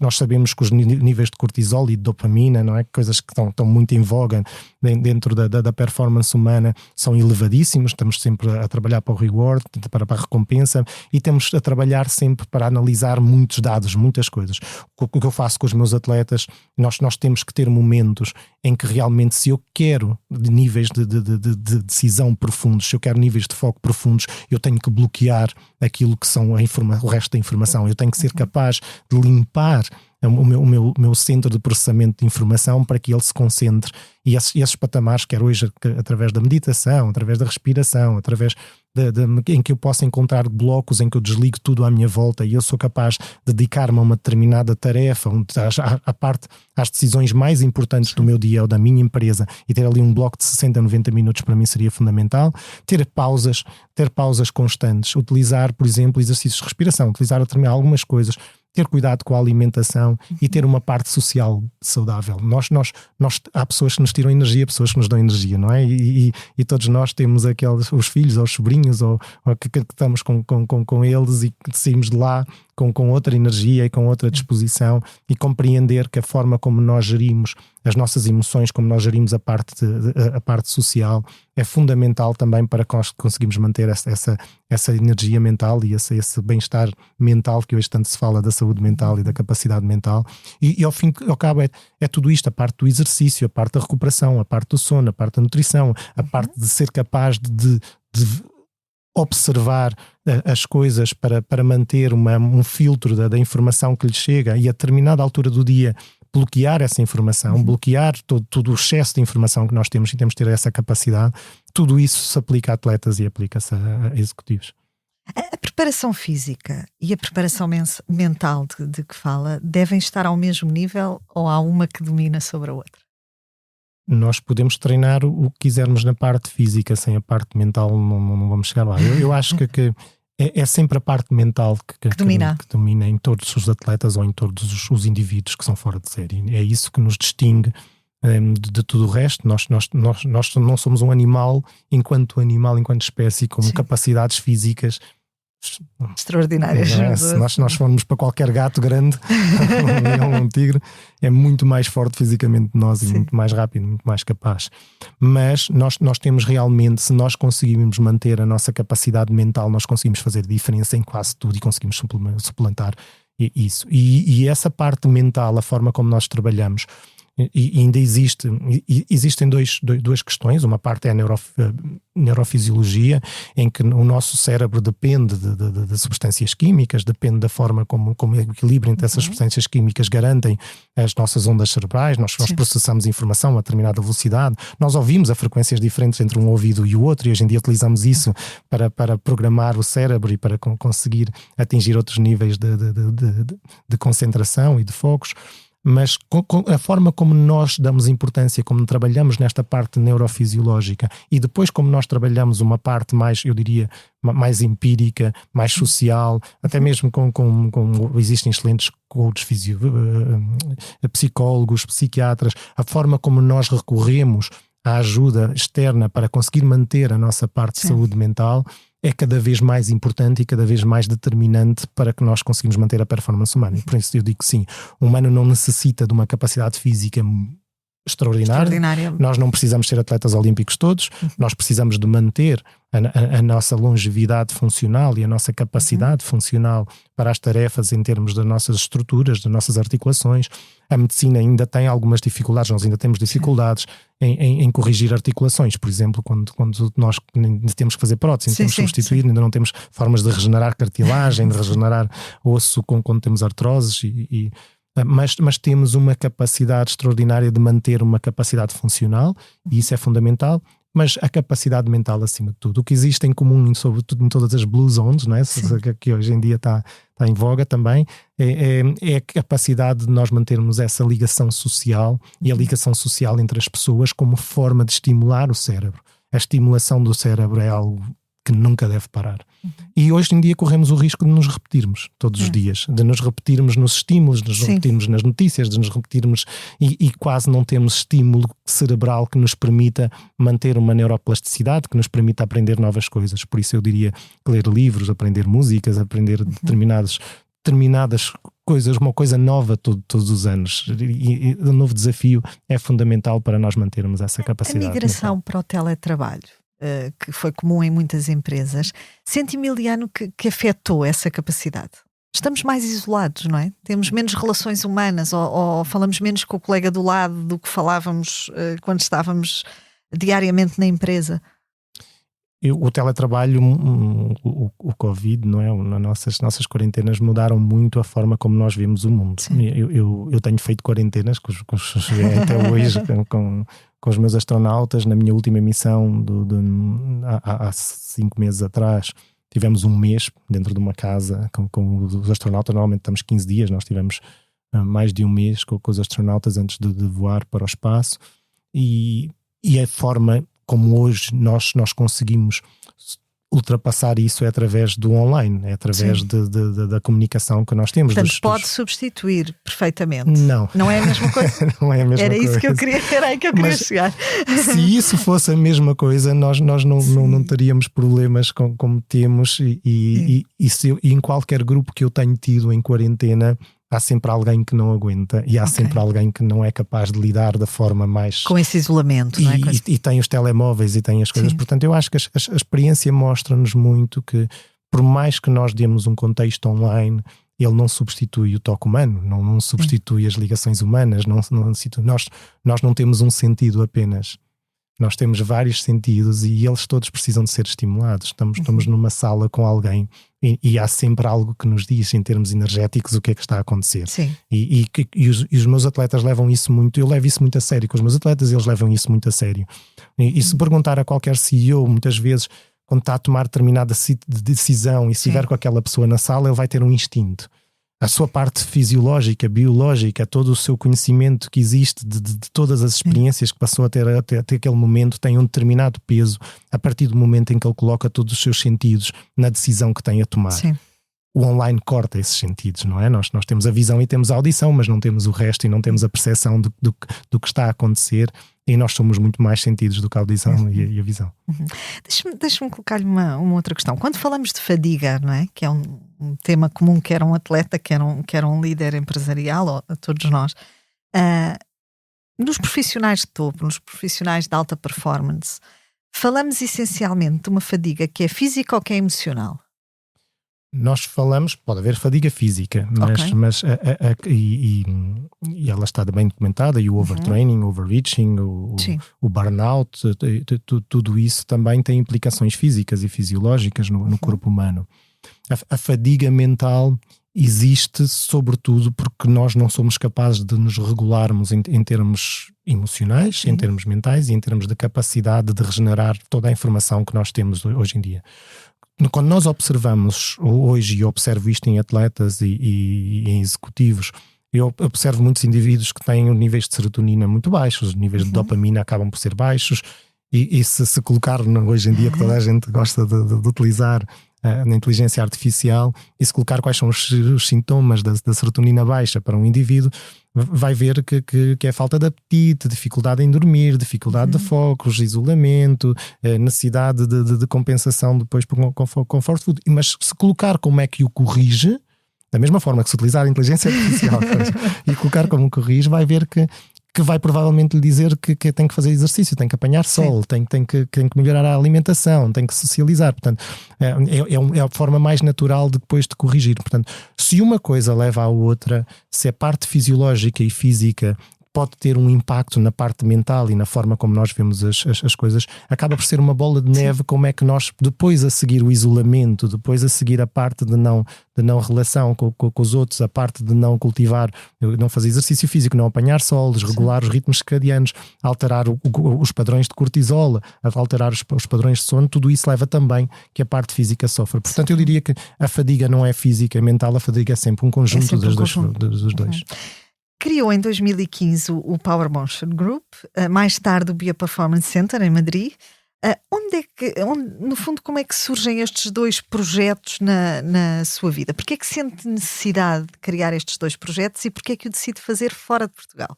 Nós sabemos que os níveis de cortisol e de dopamina, não é? Coisas que estão muito em voga dentro da performance humana, são elevadíssimos. Estamos sempre a trabalhar para o reward, para a recompensa, e temos a trabalhar sempre para analisar muitos dados, muitas coisas. O que eu faço com os meus atletas, nós temos que ter momentos em que realmente, se eu quero níveis de decisão profundos, se eu quero níveis de foco profundos, eu tenho que bloquear aquilo que são o resto da informação. Eu tenho que ser capaz de limpar o meu centro de processamento de informação para que ele se concentre. E esses patamares, quer hoje através da meditação, através da respiração, através em que eu posso encontrar blocos em que eu desligo tudo à minha volta e eu sou capaz de dedicar-me a uma determinada tarefa, às decisões mais importantes do meu dia ou da minha empresa, e ter ali um bloco de 60, 90 minutos para mim seria fundamental. Ter pausas constantes, utilizar, por exemplo, exercícios de respiração, utilizar algumas coisas, ter cuidado com a alimentação e ter uma parte social saudável. Há pessoas que nos tiram energia, pessoas que nos dão energia, não é? E todos nós temos os filhos ou os sobrinhos ou que estamos com eles, e que saímos de lá com outra energia e com outra disposição, e compreender que a forma como nós gerimos as nossas emoções, como nós gerimos a parte social, é fundamental também para que nós conseguimos manter essa energia mental e esse bem-estar mental, que hoje tanto se fala da saúde mental e da capacidade mental. E ao fim e ao cabo é tudo isto: a parte do exercício, a parte da recuperação, a parte do sono, a parte da nutrição, a parte de ser capaz de observar as coisas para manter um filtro da informação que lhe chega, e a determinada altura do dia bloquear essa informação, bloquear todo o excesso de informação que nós temos, e temos de ter essa capacidade. Tudo isso se aplica a atletas e aplica-se a executivos. A preparação física e a preparação mental de que fala devem estar ao mesmo nível, ou há uma que domina sobre a outra? Nós podemos treinar o que quisermos na parte física, sem a parte mental não vamos chegar lá. Eu acho que é sempre a parte mental que domina em todos os atletas ou em todos os indivíduos que são fora de série. É isso que nos distingue de tudo o resto. Nós não somos um animal enquanto espécie, com capacidades físicas extraordinárias. Se nós formos para qualquer gato grande, um leão, um tigre, é muito mais forte fisicamente de nós, e muito mais rápido, muito mais capaz. Mas nós temos realmente, se nós conseguirmos manter a nossa capacidade mental, nós conseguimos fazer diferença em quase tudo, e conseguimos suplantar isso. E essa parte mental, a forma como nós trabalhamos, e ainda existem duas questões. Uma parte é a neurofisiologia, em que o nosso cérebro depende de substâncias químicas, depende da forma como o equilíbrio entre essas substâncias químicas garantem as nossas ondas cerebrais. Nós processamos informação a determinada velocidade, nós ouvimos a frequências diferentes entre um ouvido e o outro, e hoje em dia utilizamos isso para programar o cérebro e para conseguir atingir outros níveis de concentração e de focos. Mas a forma como nós damos importância, como trabalhamos nesta parte neurofisiológica, e depois como nós trabalhamos uma parte mais, eu diria, mais empírica, mais social, até mesmo existem excelentes coaches, psicólogos, psiquiatras, a forma como nós recorremos à ajuda externa para conseguir manter a nossa parte de saúde mental, é cada vez mais importante e cada vez mais determinante para que nós conseguimos manter a performance humana. E por isso eu digo que sim, o humano não necessita de uma capacidade física extraordinária. Nós não precisamos ser atletas olímpicos todos, nós precisamos de manter a nossa longevidade funcional e a nossa capacidade funcional para as tarefas em termos das nossas estruturas, das nossas articulações. A medicina ainda tem algumas dificuldades, nós ainda temos dificuldades em corrigir articulações, por exemplo, quando nós temos que fazer prótese, temos que substituir, ainda não temos formas de regenerar cartilagem, de regenerar osso quando temos artroses, mas temos uma capacidade extraordinária de manter uma capacidade funcional, e isso é fundamental. Mas a capacidade mental acima de tudo, o que existe em comum sobretudo em todas as blue zones, não é? Que hoje em dia está em voga também, é a capacidade de nós mantermos essa ligação social, e a ligação social entre as pessoas como forma de estimular o cérebro. A estimulação do cérebro é algo que nunca deve parar. E hoje em dia corremos o risco de nos repetirmos todos os dias, de nos repetirmos nos estímulos, de nos repetirmos nas notícias, de nos repetirmos e quase não temos estímulo cerebral que nos permita manter uma neuroplasticidade, que nos permita aprender novas coisas. Por isso eu diria que ler livros, aprender músicas, aprender determinadas coisas, uma coisa nova todos os anos. E o novo desafio é fundamental para nós mantermos essa capacidade. A migração para o teletrabalho, que foi comum em muitas empresas, sente, Emiliano, que afetou essa capacidade? Estamos mais isolados, não é? Temos menos relações humanas ou falamos menos com o colega do lado do que falávamos quando estávamos diariamente na empresa. O teletrabalho, o Covid, não é? Nossas quarentenas mudaram muito a forma como nós vemos o mundo. Eu tenho feito quarentenas até hoje com os meus astronautas. Na minha última missão há 5 meses atrás, tivemos um mês dentro de uma casa com os astronautas. Normalmente estamos 15 dias, nós tivemos mais de um mês com os astronautas antes de voar para o espaço. E a forma como hoje nós conseguimos ultrapassar isso é através do online, é através da comunicação que nós temos. Portanto, pode substituir perfeitamente. Não é a mesma coisa. Não é a mesma coisa. Era aí que eu queria chegar. Se isso fosse a mesma coisa, nós não teríamos problemas como temos e em qualquer grupo que eu tenho tido em quarentena, há sempre alguém que não aguenta e há sempre alguém que não é capaz de lidar da forma mais... Com esse isolamento, não é? E tem os telemóveis e tem as coisas. Portanto, eu acho que a experiência mostra-nos muito que, por mais que nós demos um contexto online, ele não substitui o toque humano, não substitui as ligações humanas, nós não temos um sentido apenas. Nós temos vários sentidos e eles todos precisam de ser estimulados. Estamos numa sala com alguém e há sempre algo que nos diz em termos energéticos o que é que está a acontecer. E os meus atletas levam isso muito, eu levo isso muito a sério com os meus atletas, eles levam isso muito a sério. E se perguntar a qualquer CEO, muitas vezes, quando está a tomar determinada decisão e se estiver com aquela pessoa na sala, ele vai ter um instinto. A sua parte fisiológica, biológica, todo o seu conhecimento que existe de todas as experiências que passou a ter até aquele momento tem um determinado peso a partir do momento em que ele coloca todos os seus sentidos na decisão que tem a tomar. O online corta esses sentidos, não é? Nós temos a visão e temos a audição, mas não temos o resto e não temos a percepção do que está a acontecer, e nós somos muito mais sentidos do que a audição e a visão. Deixa-me colocar-lhe uma outra questão. Quando falamos de fadiga, não é? Que é um tema comum, quer um atleta, quer um líder empresarial, ou a todos nós, nos profissionais de topo, nos profissionais de alta performance, falamos essencialmente de uma fadiga que é física ou que é emocional? Nós falamos, pode haver fadiga física, mas ela está bem documentada, e o overtraining, o overreaching, o burnout, tudo isso também tem implicações físicas e fisiológicas no corpo humano. A fadiga mental existe sobretudo porque nós não somos capazes de nos regularmos em termos emocionais, em termos mentais e em termos de capacidade de regenerar toda a informação que nós temos hoje em dia. Quando nós observamos hoje, e eu observo isto em atletas e em executivos, eu observo muitos indivíduos que têm níveis de serotonina muito baixos, os níveis de dopamina acabam por ser baixos, e se colocar hoje em dia, que toda a gente gosta de utilizar na inteligência artificial, e se colocar quais são os sintomas da serotonina baixa para um indivíduo, vai ver que é falta de apetite, dificuldade em dormir, dificuldade de focos, isolamento, necessidade de compensação depois com comfort food. Mas se colocar como é que o corrige, da mesma forma que se utilizar a inteligência artificial e colocar como corrige, vai ver que vai provavelmente lhe dizer que tem que fazer exercício, tem que apanhar sol, tem que melhorar a alimentação, tem que socializar. Portanto, é a forma mais natural depois de corrigir. Portanto, se uma coisa leva à outra, se a parte fisiológica e física pode ter um impacto na parte mental e na forma como nós vemos as coisas, acaba por ser uma bola de neve. Como é que nós, depois a seguir o isolamento, depois a seguir a parte de não relação com os outros, a parte de não cultivar, não fazer exercício físico, não apanhar sol, desregular os ritmos circadianos, alterar os padrões de cortisol, alterar os padrões de sono, tudo isso leva também que a parte física sofra. Portanto, eu diria que a fadiga não é física, é mental, a fadiga é sempre um conjunto dos dois. Criou em 2015 o Power Motion Group, mais tarde o Bioperformance Center em Madrid. No fundo, como é que surgem estes dois projetos na sua vida? Porquê é que sente necessidade de criar estes dois projetos e porquê é que o decide fazer fora de Portugal?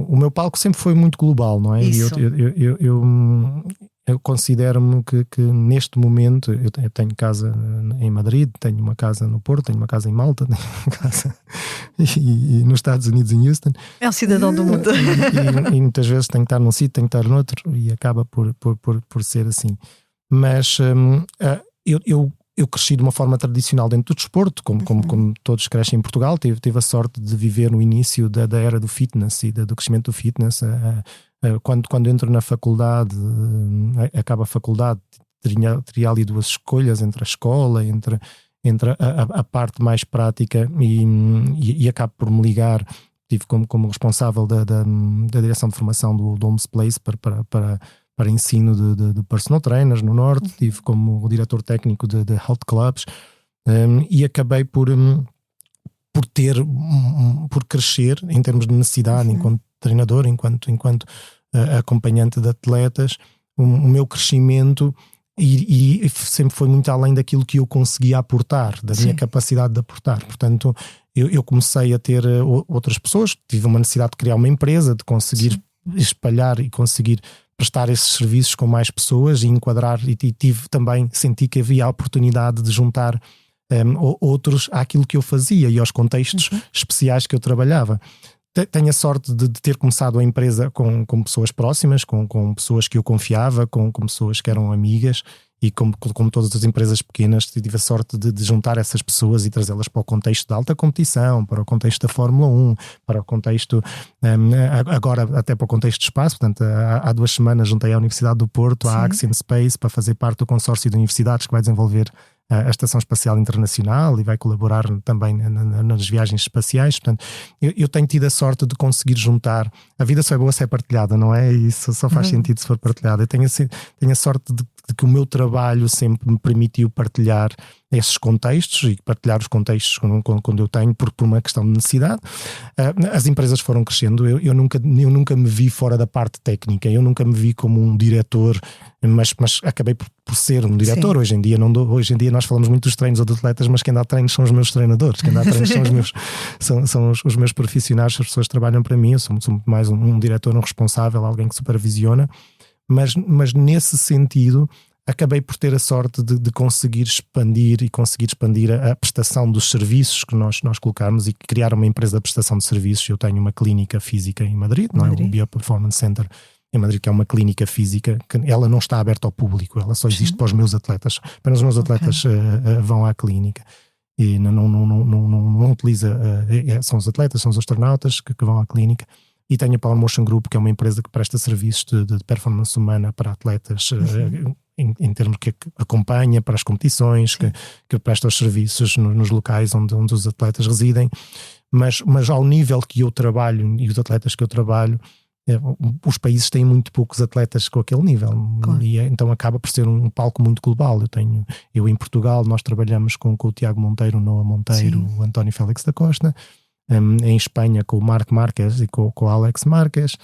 O meu palco sempre foi muito global, não é? Isso. Eu considero-me que neste momento eu tenho casa em Madrid, tenho uma casa no Porto, tenho uma casa em Malta, tenho uma casa e nos Estados Unidos, em Houston. É um cidadão do mundo. E muitas vezes tenho que estar num sítio, tenho que estar noutro, e acaba por ser assim. Mas eu cresci de uma forma tradicional dentro do desporto, como todos crescem em Portugal. Tive a sorte de viver no início da era do fitness e do crescimento do fitness. Quando entro na faculdade, acaba a faculdade, teria ali duas escolhas entre a escola, entre a parte mais prática, e acabo por me ligar. Estive como responsável da direção de formação do Homes Place para ensino de personal trainers no Norte. Estive como diretor técnico de health clubs, e acabei por crescer em termos de necessidade, enquanto treinador, enquanto acompanhante de atletas. O meu crescimento e sempre foi muito além daquilo que eu conseguia aportar, da minha capacidade de aportar. Portanto, eu comecei a ter outras pessoas, tive uma necessidade de criar uma empresa, de conseguir espalhar e conseguir prestar esses serviços com mais pessoas e enquadrar, e senti que havia a oportunidade de juntar outros àquilo que eu fazia e aos contextos especiais que eu trabalhava. Tenho a sorte de ter começado a empresa com pessoas próximas, com pessoas que eu confiava, com pessoas que eram amigas, e como todas as empresas pequenas, tive a sorte de juntar essas pessoas e trazê-las para o contexto da alta competição, para o contexto da Fórmula 1, para o contexto, agora até para o contexto de espaço. Portanto, há 2 semanas juntei à Universidade do Porto, à Axiom Space, para fazer parte do consórcio de universidades que vai desenvolver a Estação Espacial Internacional e vai colaborar também nas viagens espaciais. Portanto, eu tenho tido a sorte de conseguir juntar. A vida só é boa se é partilhada, não é? E isso só faz sentido se for partilhada. Eu tenho a sorte de que o meu trabalho sempre me permitiu partilhar esses contextos e partilhar os contextos quando eu tenho, por uma questão de necessidade. As empresas foram crescendo. Eu nunca me vi fora da parte técnica, eu nunca me vi como um diretor, mas acabei por ser um diretor. Hoje em dia nós falamos muito dos treinos ou dos atletas, mas quem dá treinos são os meus treinadores, quem dá treinos são os meus profissionais, as pessoas que trabalham para mim. Eu sou mais um diretor, um responsável, alguém que supervisiona. Mas nesse sentido acabei por ter a sorte de conseguir expandir a prestação dos serviços que nós colocamos e criar uma empresa de prestação de serviços. Eu tenho uma clínica física em Madrid, não é? O Bioperformance Center em Madrid, que é uma clínica física que ela não está aberta ao público, ela só existe para os meus atletas. Apenas os meus atletas vão à clínica e não utiliza, são os atletas, são os astronautas que vão à clínica. E tenho a Power Motion Group, que é uma empresa que presta serviços de performance humana para atletas, em termos que acompanha para as competições, que presta os serviços nos locais onde os atletas residem. Mas ao nível que eu trabalho e os atletas que eu trabalho, os países têm muito poucos atletas com aquele nível. Claro. E então acaba por ser um palco muito global. Eu em Portugal, nós trabalhamos com o Tiago Monteiro, o Noah Monteiro, o António Félix da Costa. Em Espanha com o Marc Márquez e com o Alex Márquez.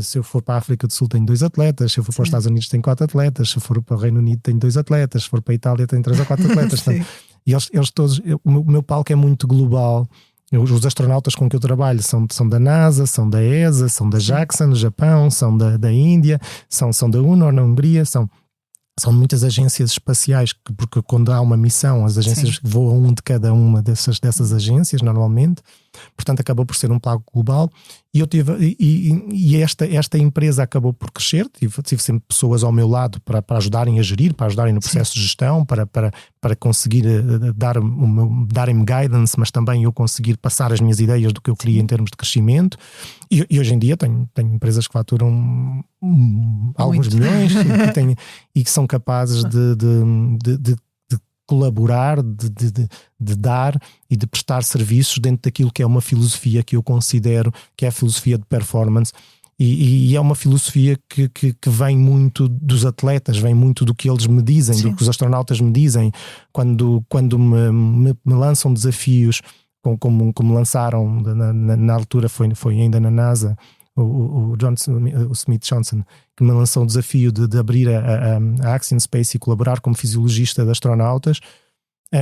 Se eu for para a África do Sul tenho 2 atletas, se eu for para os Estados Unidos tenho 4 atletas, se eu for para o Reino Unido tenho 2 atletas, se for para a Itália tenho 3 ou 4 atletas. Portanto, e eles todos, o meu palco é muito global. Os astronautas com que eu trabalho são da NASA, são da ESA, são da JAXA no Japão, são da Índia, são da UNOR na Hungria, são muitas agências espaciais, porque quando há uma missão, as agências voam de cada uma dessas agências, normalmente. Portanto, acabou por ser um palco global. E esta empresa acabou por crescer. Tive sempre pessoas ao meu lado para ajudarem a gerir, para ajudarem no processo de gestão, para conseguir darem-me guidance, mas também eu conseguir passar as minhas ideias do que eu queria em termos de crescimento. E hoje em dia tenho empresas que faturam alguns milhões e que são capazes de colaborar, de dar e de prestar serviços dentro daquilo que é uma filosofia que eu considero que é a filosofia de performance. E é uma filosofia que vem muito dos atletas, vem muito do que eles me dizem, do que os astronautas me dizem. Quando me lançam desafios, como lançaram na altura, foi ainda na NASA, o Smith Johnson, que me lançou o desafio de abrir a Axiom Space e colaborar como fisiologista de astronautas,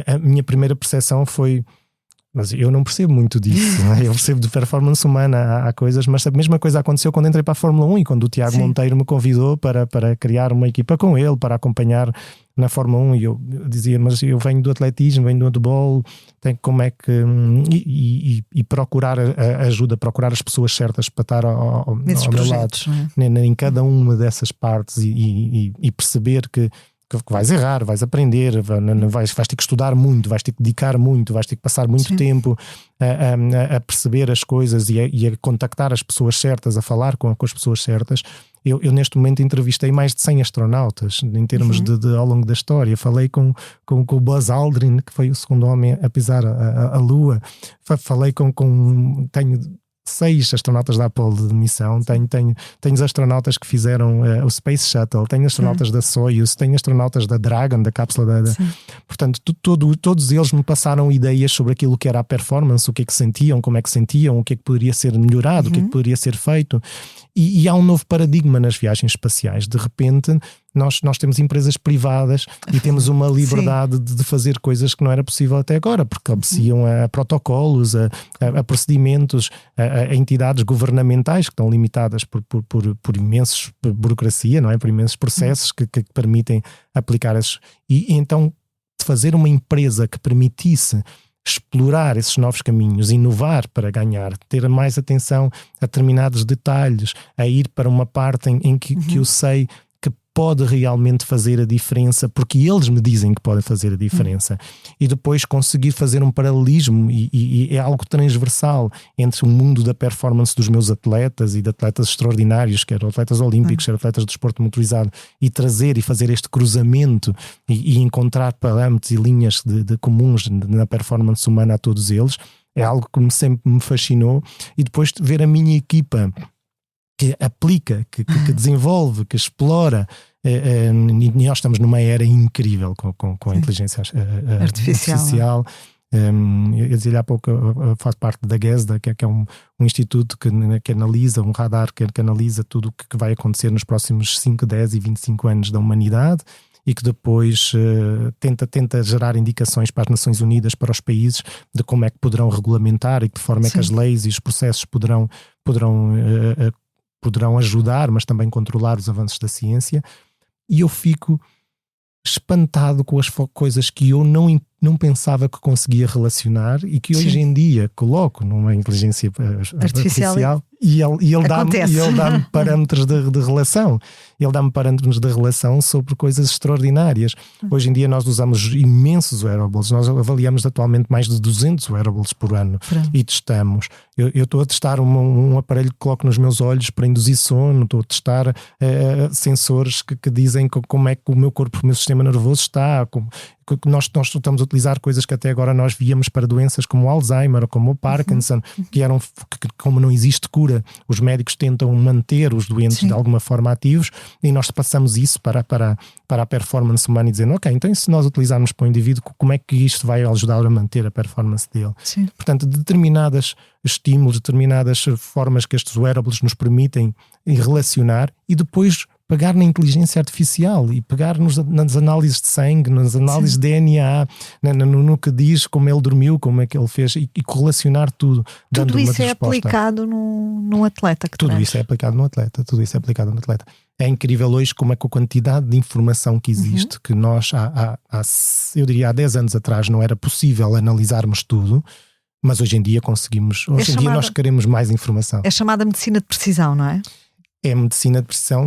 a minha primeira percepção foi: mas eu não percebo muito disso, não é? Eu percebo de performance humana, há coisas, mas a mesma coisa aconteceu quando entrei para a Fórmula 1 e quando o Tiago Monteiro me convidou para criar uma equipa com ele, para acompanhar na Fórmula 1, e eu dizia: mas eu venho do atletismo, venho do handball, como é que... E procurar a ajuda, procurar as pessoas certas para estar ao meu lado, em cada uma dessas partes, e perceber que vais errar, vais aprender, vais ter que estudar muito, vais ter que dedicar muito, vais ter que passar muito tempo a perceber as coisas e a contactar as pessoas certas, a falar com as pessoas certas. Eu neste momento entrevistei mais de 100 astronautas em termos de ao longo da história. Falei com o Buzz Aldrin, que foi o segundo homem a pisar a Lua. Falei tenho 6 astronautas da Apollo de missão, tenho os astronautas que fizeram o Space Shuttle, tenho astronautas da Soyuz, tenho astronautas da Dragon, da cápsula portanto, todos eles me passaram ideias sobre aquilo que era a performance, o que é que sentiam, como é que sentiam, o que é que poderia ser melhorado, o que é que poderia ser feito. E há um novo paradigma nas viagens espaciais. De repente nós temos empresas privadas e temos uma liberdade de fazer coisas que não era possível até agora, porque obedeciam a protocolos, a procedimentos, a entidades governamentais que estão limitadas por imensos burocracia, não é? Por imensos processos que permitem aplicar esses. E então fazer uma empresa que permitisse explorar esses novos caminhos, inovar para ganhar, ter mais atenção a determinados detalhes, a ir para uma parte em que eu sei que pode realmente fazer a diferença, porque eles me dizem que pode fazer a diferença. E depois conseguir fazer um paralelismo e é algo transversal entre o mundo da performance dos meus atletas e de atletas extraordinários, quer atletas olímpicos, quer atletas de desporto motorizado, e trazer e fazer este cruzamento e encontrar parâmetros e linhas de comuns na performance humana a todos eles. É algo que sempre me fascinou. E depois ver a minha equipa que aplica, que desenvolve, que explora. E nós estamos numa era incrível com a inteligência artificial. Eu dizia há pouco, eu faço parte da GESDA, que é um instituto que analisa, um radar que analisa tudo o que vai acontecer nos próximos 5, 10 e 25 anos da humanidade, e que depois tenta gerar indicações para as Nações Unidas, para os países, de como é que poderão regulamentar e de que forma é que as leis e os processos poderão ajudar, mas também controlar os avanços da ciência. E eu fico espantado com as coisas que eu não pensava que conseguia relacionar e que hoje em dia coloco numa inteligência artificial e ele dá-me parâmetros de relação. Ele dá-me parâmetros de relação sobre coisas extraordinárias. Hoje em dia nós usamos imensos wearables. Nós avaliamos atualmente mais de 200 wearables por ano e testamos. Eu estou a testar um aparelho que coloco nos meus olhos para induzir sono. Estou a testar sensores que dizem como é que o meu corpo, o meu sistema nervoso está. Nós estamos a utilizar coisas que até agora nós víamos para doenças como o Alzheimer ou como o Parkinson, que como não existe cura, os médicos tentam manter os doentes de alguma forma ativos, e nós passamos isso para a performance humana e dizendo: ok, então se nós utilizarmos para o indivíduo, como é que isto vai ajudar a manter a performance dele? Portanto, determinados estímulos, determinadas formas que estes wearables nos permitem relacionar, e depois pegar na inteligência artificial e pegar nas análises de sangue, nas análises de DNA, no que diz, como ele dormiu, como é que ele fez, e correlacionar tudo. Tudo isso é aplicado no atleta. Tudo isso é aplicado no atleta. É incrível hoje como é que a quantidade de informação que existe, que nós eu diria há 10 anos atrás não era possível analisarmos tudo, mas hoje em dia conseguimos. Hoje em dia nós queremos mais informação. É chamada medicina de precisão, não é? É medicina de precisão.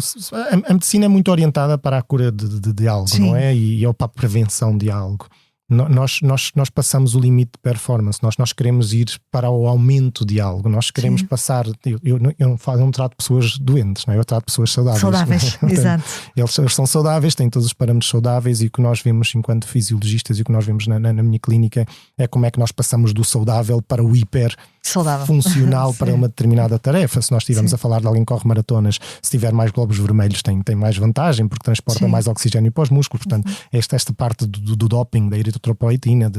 A medicina é muito orientada para a cura de algo, não é? E para a prevenção de algo. Nós passamos o limite de performance. Nós queremos ir para o aumento de algo. Nós queremos passar. Eu não trato pessoas doentes, não é? Eu trato pessoas saudáveis. Exato. Eles são saudáveis, têm todos os parâmetros saudáveis, e o que nós vemos enquanto fisiologistas e o que nós vemos na minha clínica é como é que nós passamos do saudável para o hiper saudável, funcional para uma determinada tarefa. Se nós estivermos a falar de alguém que corre maratonas, se tiver mais glóbulos vermelhos tem mais vantagem, porque transporta mais oxigênio para os músculos. Portanto, esta parte do doping, da eritropoetina,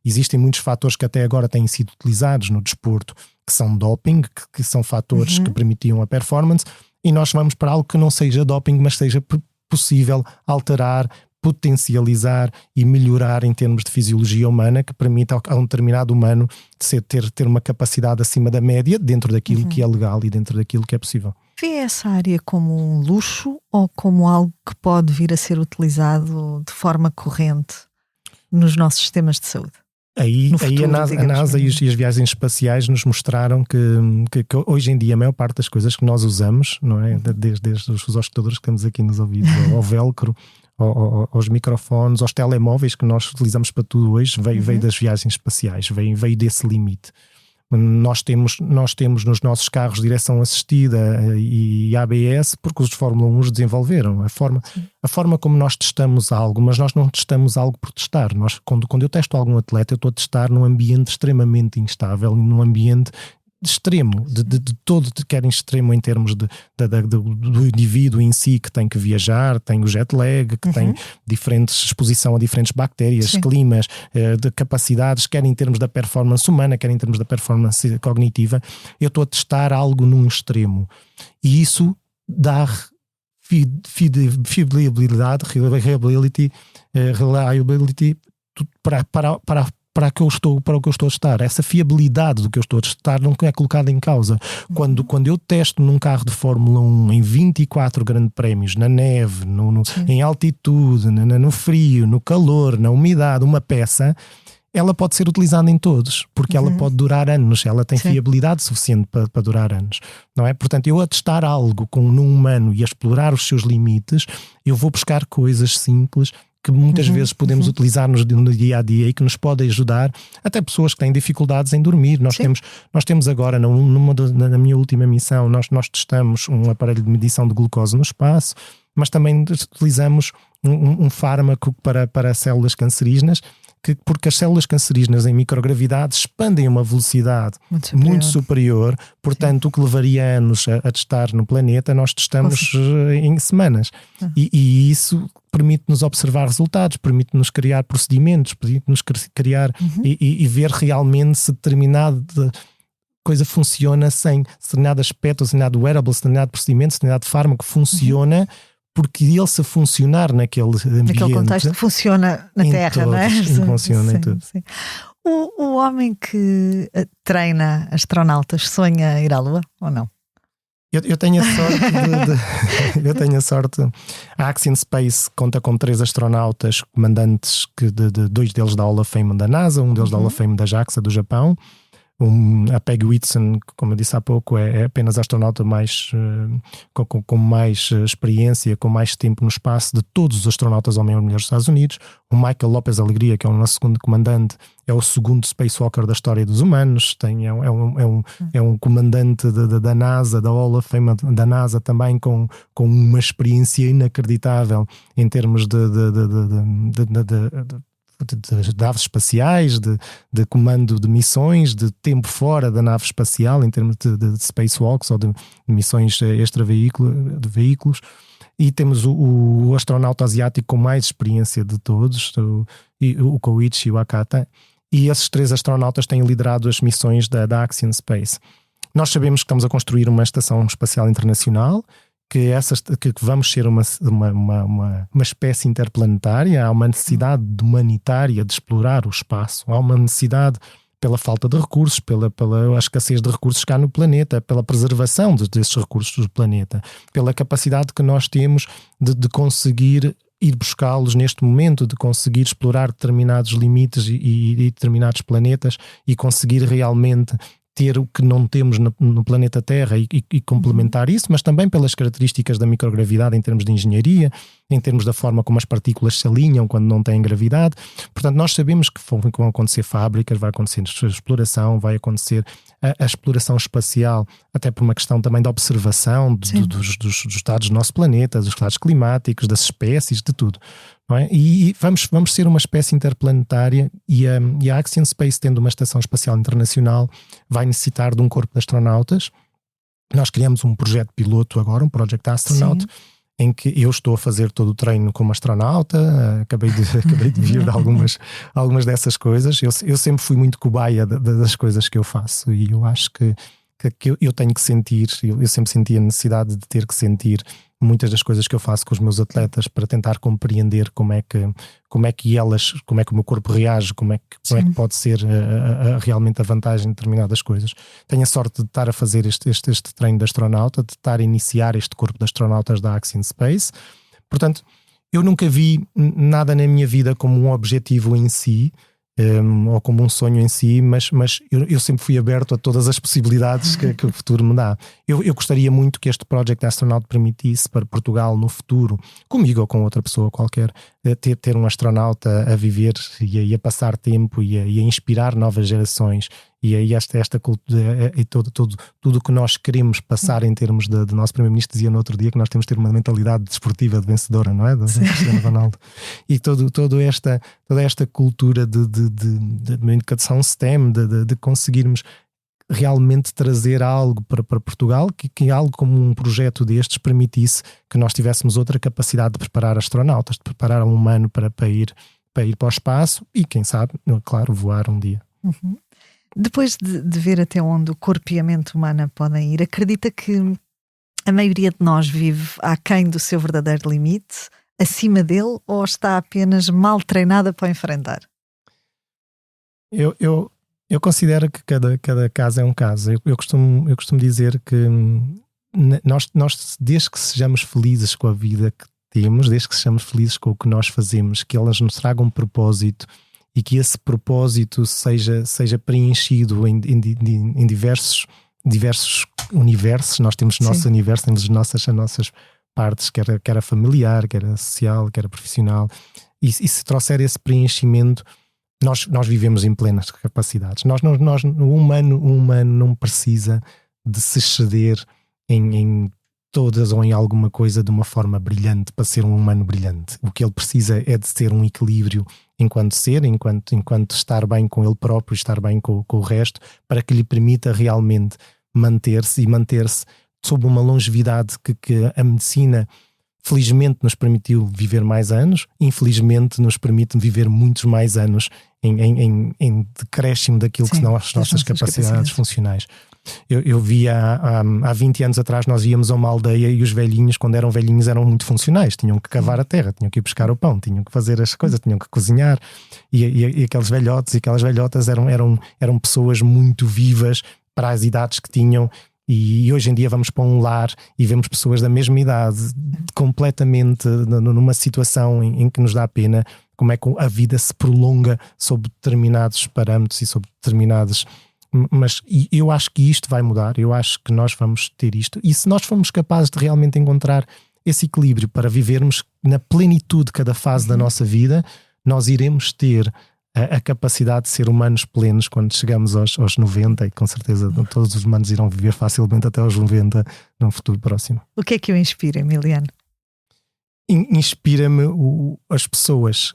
existem muitos fatores que até agora têm sido utilizados no desporto, que são doping, que são fatores que permitiam a performance, e nós vamos para algo que não seja doping, mas seja possível alterar, potencializar e melhorar em termos de fisiologia humana, que permita a um determinado humano ter uma capacidade acima da média dentro daquilo que é legal e dentro daquilo que é possível. Vê essa área como um luxo ou como algo que pode vir a ser utilizado de forma corrente nos nossos sistemas de saúde? Aí a NASA e as viagens espaciais nos mostraram que hoje em dia a maior parte das coisas que nós usamos, não é? Desde os auscultadores que temos aqui nos ouvidos, ao velcro, aos microfones, aos telemóveis que nós utilizamos para tudo hoje, veio das viagens espaciais, veio desse limite. Nós temos nos nossos carros direção assistida e ABS porque os de Fórmula 1 os desenvolveram. A forma como nós testamos algo, mas nós não testamos algo por testar. Quando eu testo algum atleta, eu estou a testar num ambiente extremamente instável, num ambiente extremo, quer extremo em termos do indivíduo em si, que tem que viajar, tem o jet lag, que tem exposição a diferentes bactérias, climas, de capacidades, quer em termos da performance humana, quer em termos da performance cognitiva. Eu estou a testar algo num extremo, e isso dá fiabilidade, reliability para o que eu estou a testar. Essa fiabilidade do que eu estou a testar não é colocada em causa. Quando eu testo num carro de Fórmula 1 em 24 grandes prémios, na neve, em altitude, no frio, no calor, na umidade, uma peça, ela pode ser utilizada em todos, porque ela pode durar anos, ela tem fiabilidade suficiente para durar anos, não é? Portanto, eu a testar algo num humano e a explorar os seus limites, eu vou buscar coisas simples que muitas vezes podemos utilizar no dia a dia e que nos podem ajudar, até pessoas que têm dificuldades em dormir. Nós temos agora, na minha última missão, nós testamos um aparelho de medição de glucose no espaço, mas também utilizamos um fármaco para células cancerígenas, porque as células cancerígenas em microgravidade expandem a uma velocidade muito superior, portanto o que levaria anos a testar no planeta, nós testamos em semanas. E isso permite-nos observar resultados, permite-nos criar procedimentos, permite-nos criar e ver realmente se determinada coisa funciona sem determinado aspecto, determinado wearable, determinado procedimento, determinado fármaco funciona, porque ele, se funcionar naquele ambiente, naquele contexto, funciona na Terra, não é? Funciona em tudo. Sim. O homem que treina astronautas sonha ir à Lua ou não? Eu tenho a sorte eu tenho a sorte. A Axiom Space conta com 3 astronautas comandantes, de 2 deles da Hall of Fame da NASA, um deles da Hall of Fame da JAXA do Japão. A Peggy Whitson, como eu disse há pouco, é apenas a astronauta com mais experiência, com mais tempo no espaço de todos os astronautas homem ou mulher dos Estados Unidos. O Michael Lopez Alegria, que é o nosso segundo comandante, é o segundo spacewalker da história dos humanos. É um comandante da NASA, da Hall of Fame da NASA, também com uma experiência inacreditável em termos de naves espaciais, de comando de missões, de tempo fora da nave espacial, em termos de spacewalks ou de missões de veículos. E temos o astronauta asiático com mais experiência de todos, o Koichi Wakata, e esses 3 astronautas têm liderado as missões da Axiom Space. Nós sabemos que estamos a construir uma estação espacial internacional, que vamos ser uma espécie interplanetária. Há uma necessidade humanitária de explorar o espaço, há uma necessidade pela falta de recursos, pela escassez de recursos cá no planeta, pela preservação desses recursos do planeta, pela capacidade que nós temos de conseguir ir buscá-los neste momento, de conseguir explorar determinados limites e determinados planetas e conseguir realmente ter o que não temos no planeta Terra e complementar isso, mas também pelas características da microgravidade em termos de engenharia, em termos da forma como as partículas se alinham quando não têm gravidade. Portanto, nós sabemos que vão acontecer fábricas, vai acontecer exploração, vai acontecer a exploração espacial, até por uma questão também da observação dos estados do nosso planeta, dos estados climáticos, das espécies, de tudo. Não é? E vamos ser uma espécie interplanetária, e a Axiom Space, tendo uma estação espacial internacional, vai necessitar de um corpo de astronautas. Nós criamos um projeto piloto agora, um Project Astronaut, em que eu estou a fazer todo o treino como astronauta, acabei de vir de algumas dessas coisas. Eu sempre fui muito cobaia das coisas que eu faço, e eu acho que eu tenho que sentir, eu sempre senti a necessidade de ter que sentir muitas das coisas que eu faço com os meus atletas para tentar compreender como é que o meu corpo reage, como é que pode ser realmente a vantagem de determinadas coisas. Tenho a sorte de estar a fazer este treino de astronauta, de estar a iniciar este corpo de astronautas da Axiom Space. Portanto, eu nunca vi nada na minha vida como um objetivo em si, ou como um sonho em si, mas eu sempre fui aberto a todas as possibilidades que o futuro me dá. Eu gostaria muito que este Project Astronaut permitisse para Portugal no futuro, comigo ou com outra pessoa qualquer, ter um astronauta a viver e a passar tempo e a inspirar novas gerações, e aí esta cultura e tudo o que nós queremos passar em termos de nosso primeiro-ministro dizia no outro dia que nós temos de ter uma mentalidade desportiva de vencedora, não é? Do Cristiano Ronaldo. E toda esta cultura de educação STEM, de conseguirmos realmente trazer algo para Portugal, que algo como um projeto destes permitisse que nós tivéssemos outra capacidade de preparar astronautas, de preparar um humano para ir para o espaço e, quem sabe, claro, voar um dia. Uhum. Depois de ver até onde o corpo e a mente humana podem ir, acredita que a maioria de nós vive aquém do seu verdadeiro limite, acima dele, ou está apenas mal treinada para o enfrentar? Eu considero que cada caso é um caso. Eu costumo dizer que nós, desde que sejamos felizes com a vida que temos, desde que sejamos felizes com o que nós fazemos, que elas nos tragam um propósito e que esse propósito seja preenchido em diversos universos. Nós temos o nosso universo, temos as nossas partes, quer a familiar, quer a social, quer a profissional, e se trouxer esse preenchimento, nós vivemos em plenas capacidades. O humano não precisa de se exceder em todas ou em alguma coisa de uma forma brilhante para ser um humano brilhante. O que ele precisa é de ter um equilíbrio enquanto ser, enquanto estar bem com ele próprio, estar bem com o resto, para que lhe permita realmente manter-se sob uma longevidade que a medicina felizmente nos permitiu viver mais anos, infelizmente nos permite viver muitos mais anos em decréscimo daquilo que são as nossas capacidades funcionais. Eu vi há 20 anos atrás, nós íamos a uma aldeia e os velhinhos, quando eram velhinhos, eram muito funcionais, tinham que cavar a terra, tinham que ir buscar o pão, tinham que fazer as coisas, tinham que cozinhar, e aqueles velhotes e aquelas velhotas eram pessoas muito vivas para as idades que tinham. E hoje em dia vamos para um lar e vemos pessoas da mesma idade completamente numa situação em que nos dá pena como é que a vida se prolonga sob determinados parâmetros e sob determinados... Mas eu acho que isto vai mudar, eu acho que nós vamos ter isto, e se nós formos capazes de realmente encontrar esse equilíbrio para vivermos na plenitude cada fase da nossa vida, nós iremos ter a capacidade de ser humanos plenos quando chegamos aos 90, e com certeza todos os humanos irão viver facilmente até aos 90 num futuro próximo. O que é que o inspira, Emiliano? Inspira-me as pessoas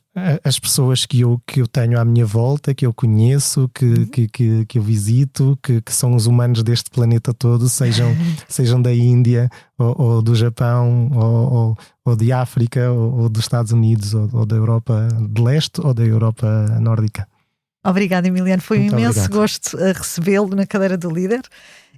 que eu tenho à minha volta, que eu conheço, que eu visito, que são os humanos deste planeta todo, sejam da Índia ou do Japão ou de África ou dos Estados Unidos ou da Europa de Leste ou da Europa Nórdica. Obrigada, Emiliano, foi Muito um imenso obrigado. Gosto a recebê-lo na cadeira do líder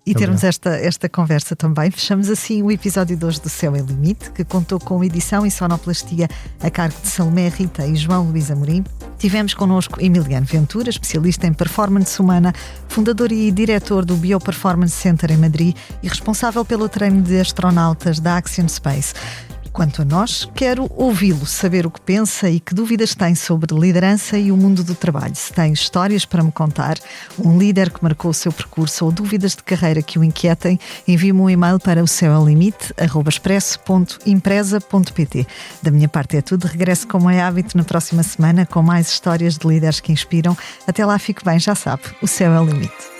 e termos esta conversa também. Fechamos assim o episódio de hoje do Céu é Limite, que contou com edição e sonoplastia a cargo de Salomé Rita e João Luís Amorim. Tivemos connosco Emiliano Ventura, especialista em performance humana, fundador e diretor do Bioperformance Center em Madrid e responsável pelo treino de astronautas da Axiom Space. Quanto a nós, quero ouvi-lo, saber o que pensa e que dúvidas tem sobre liderança e o mundo do trabalho. Se tem histórias para me contar, um líder que marcou o seu percurso ou dúvidas de carreira que o inquietem, envie-me um e-mail para o ceoelimite@expresso.empresa.pt. Da minha parte é tudo. Regresso, como é hábito, na próxima semana com mais histórias de líderes que inspiram. Até lá, fique bem, já sabe, o céu é o limite.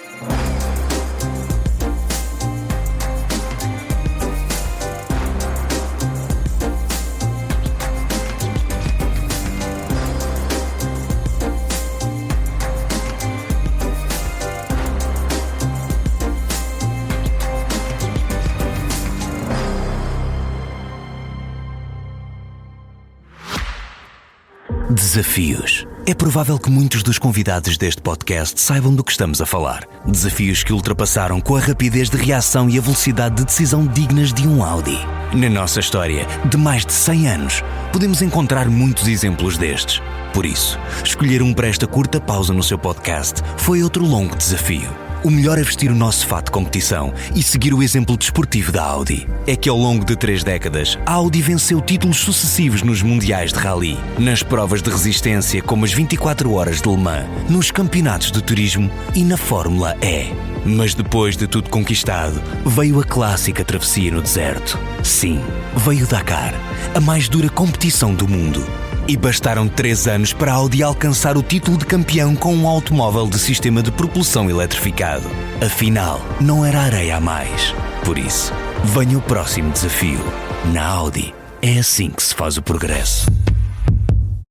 Desafios. É provável que muitos dos convidados deste podcast saibam do que estamos a falar. Desafios que ultrapassaram com a rapidez de reação e a velocidade de decisão dignas de um Audi. Na nossa história, de mais de 100 anos, podemos encontrar muitos exemplos destes. Por isso, escolher um para esta curta pausa no seu podcast foi outro longo desafio. O melhor é vestir o nosso fato de competição e seguir o exemplo desportivo da Audi. É que ao longo de 3 décadas, a Audi venceu títulos sucessivos nos mundiais de rally, nas provas de resistência como as 24 horas de Le Mans, nos campeonatos de turismo e na Fórmula E. Mas depois de tudo conquistado, veio a clássica travessia no deserto. Sim, veio o Dakar, a mais dura competição do mundo. E bastaram 3 anos para a Audi alcançar o título de campeão com um automóvel de sistema de propulsão eletrificado. Afinal, não era areia a mais. Por isso, venha o próximo desafio. Na Audi, é assim que se faz o progresso.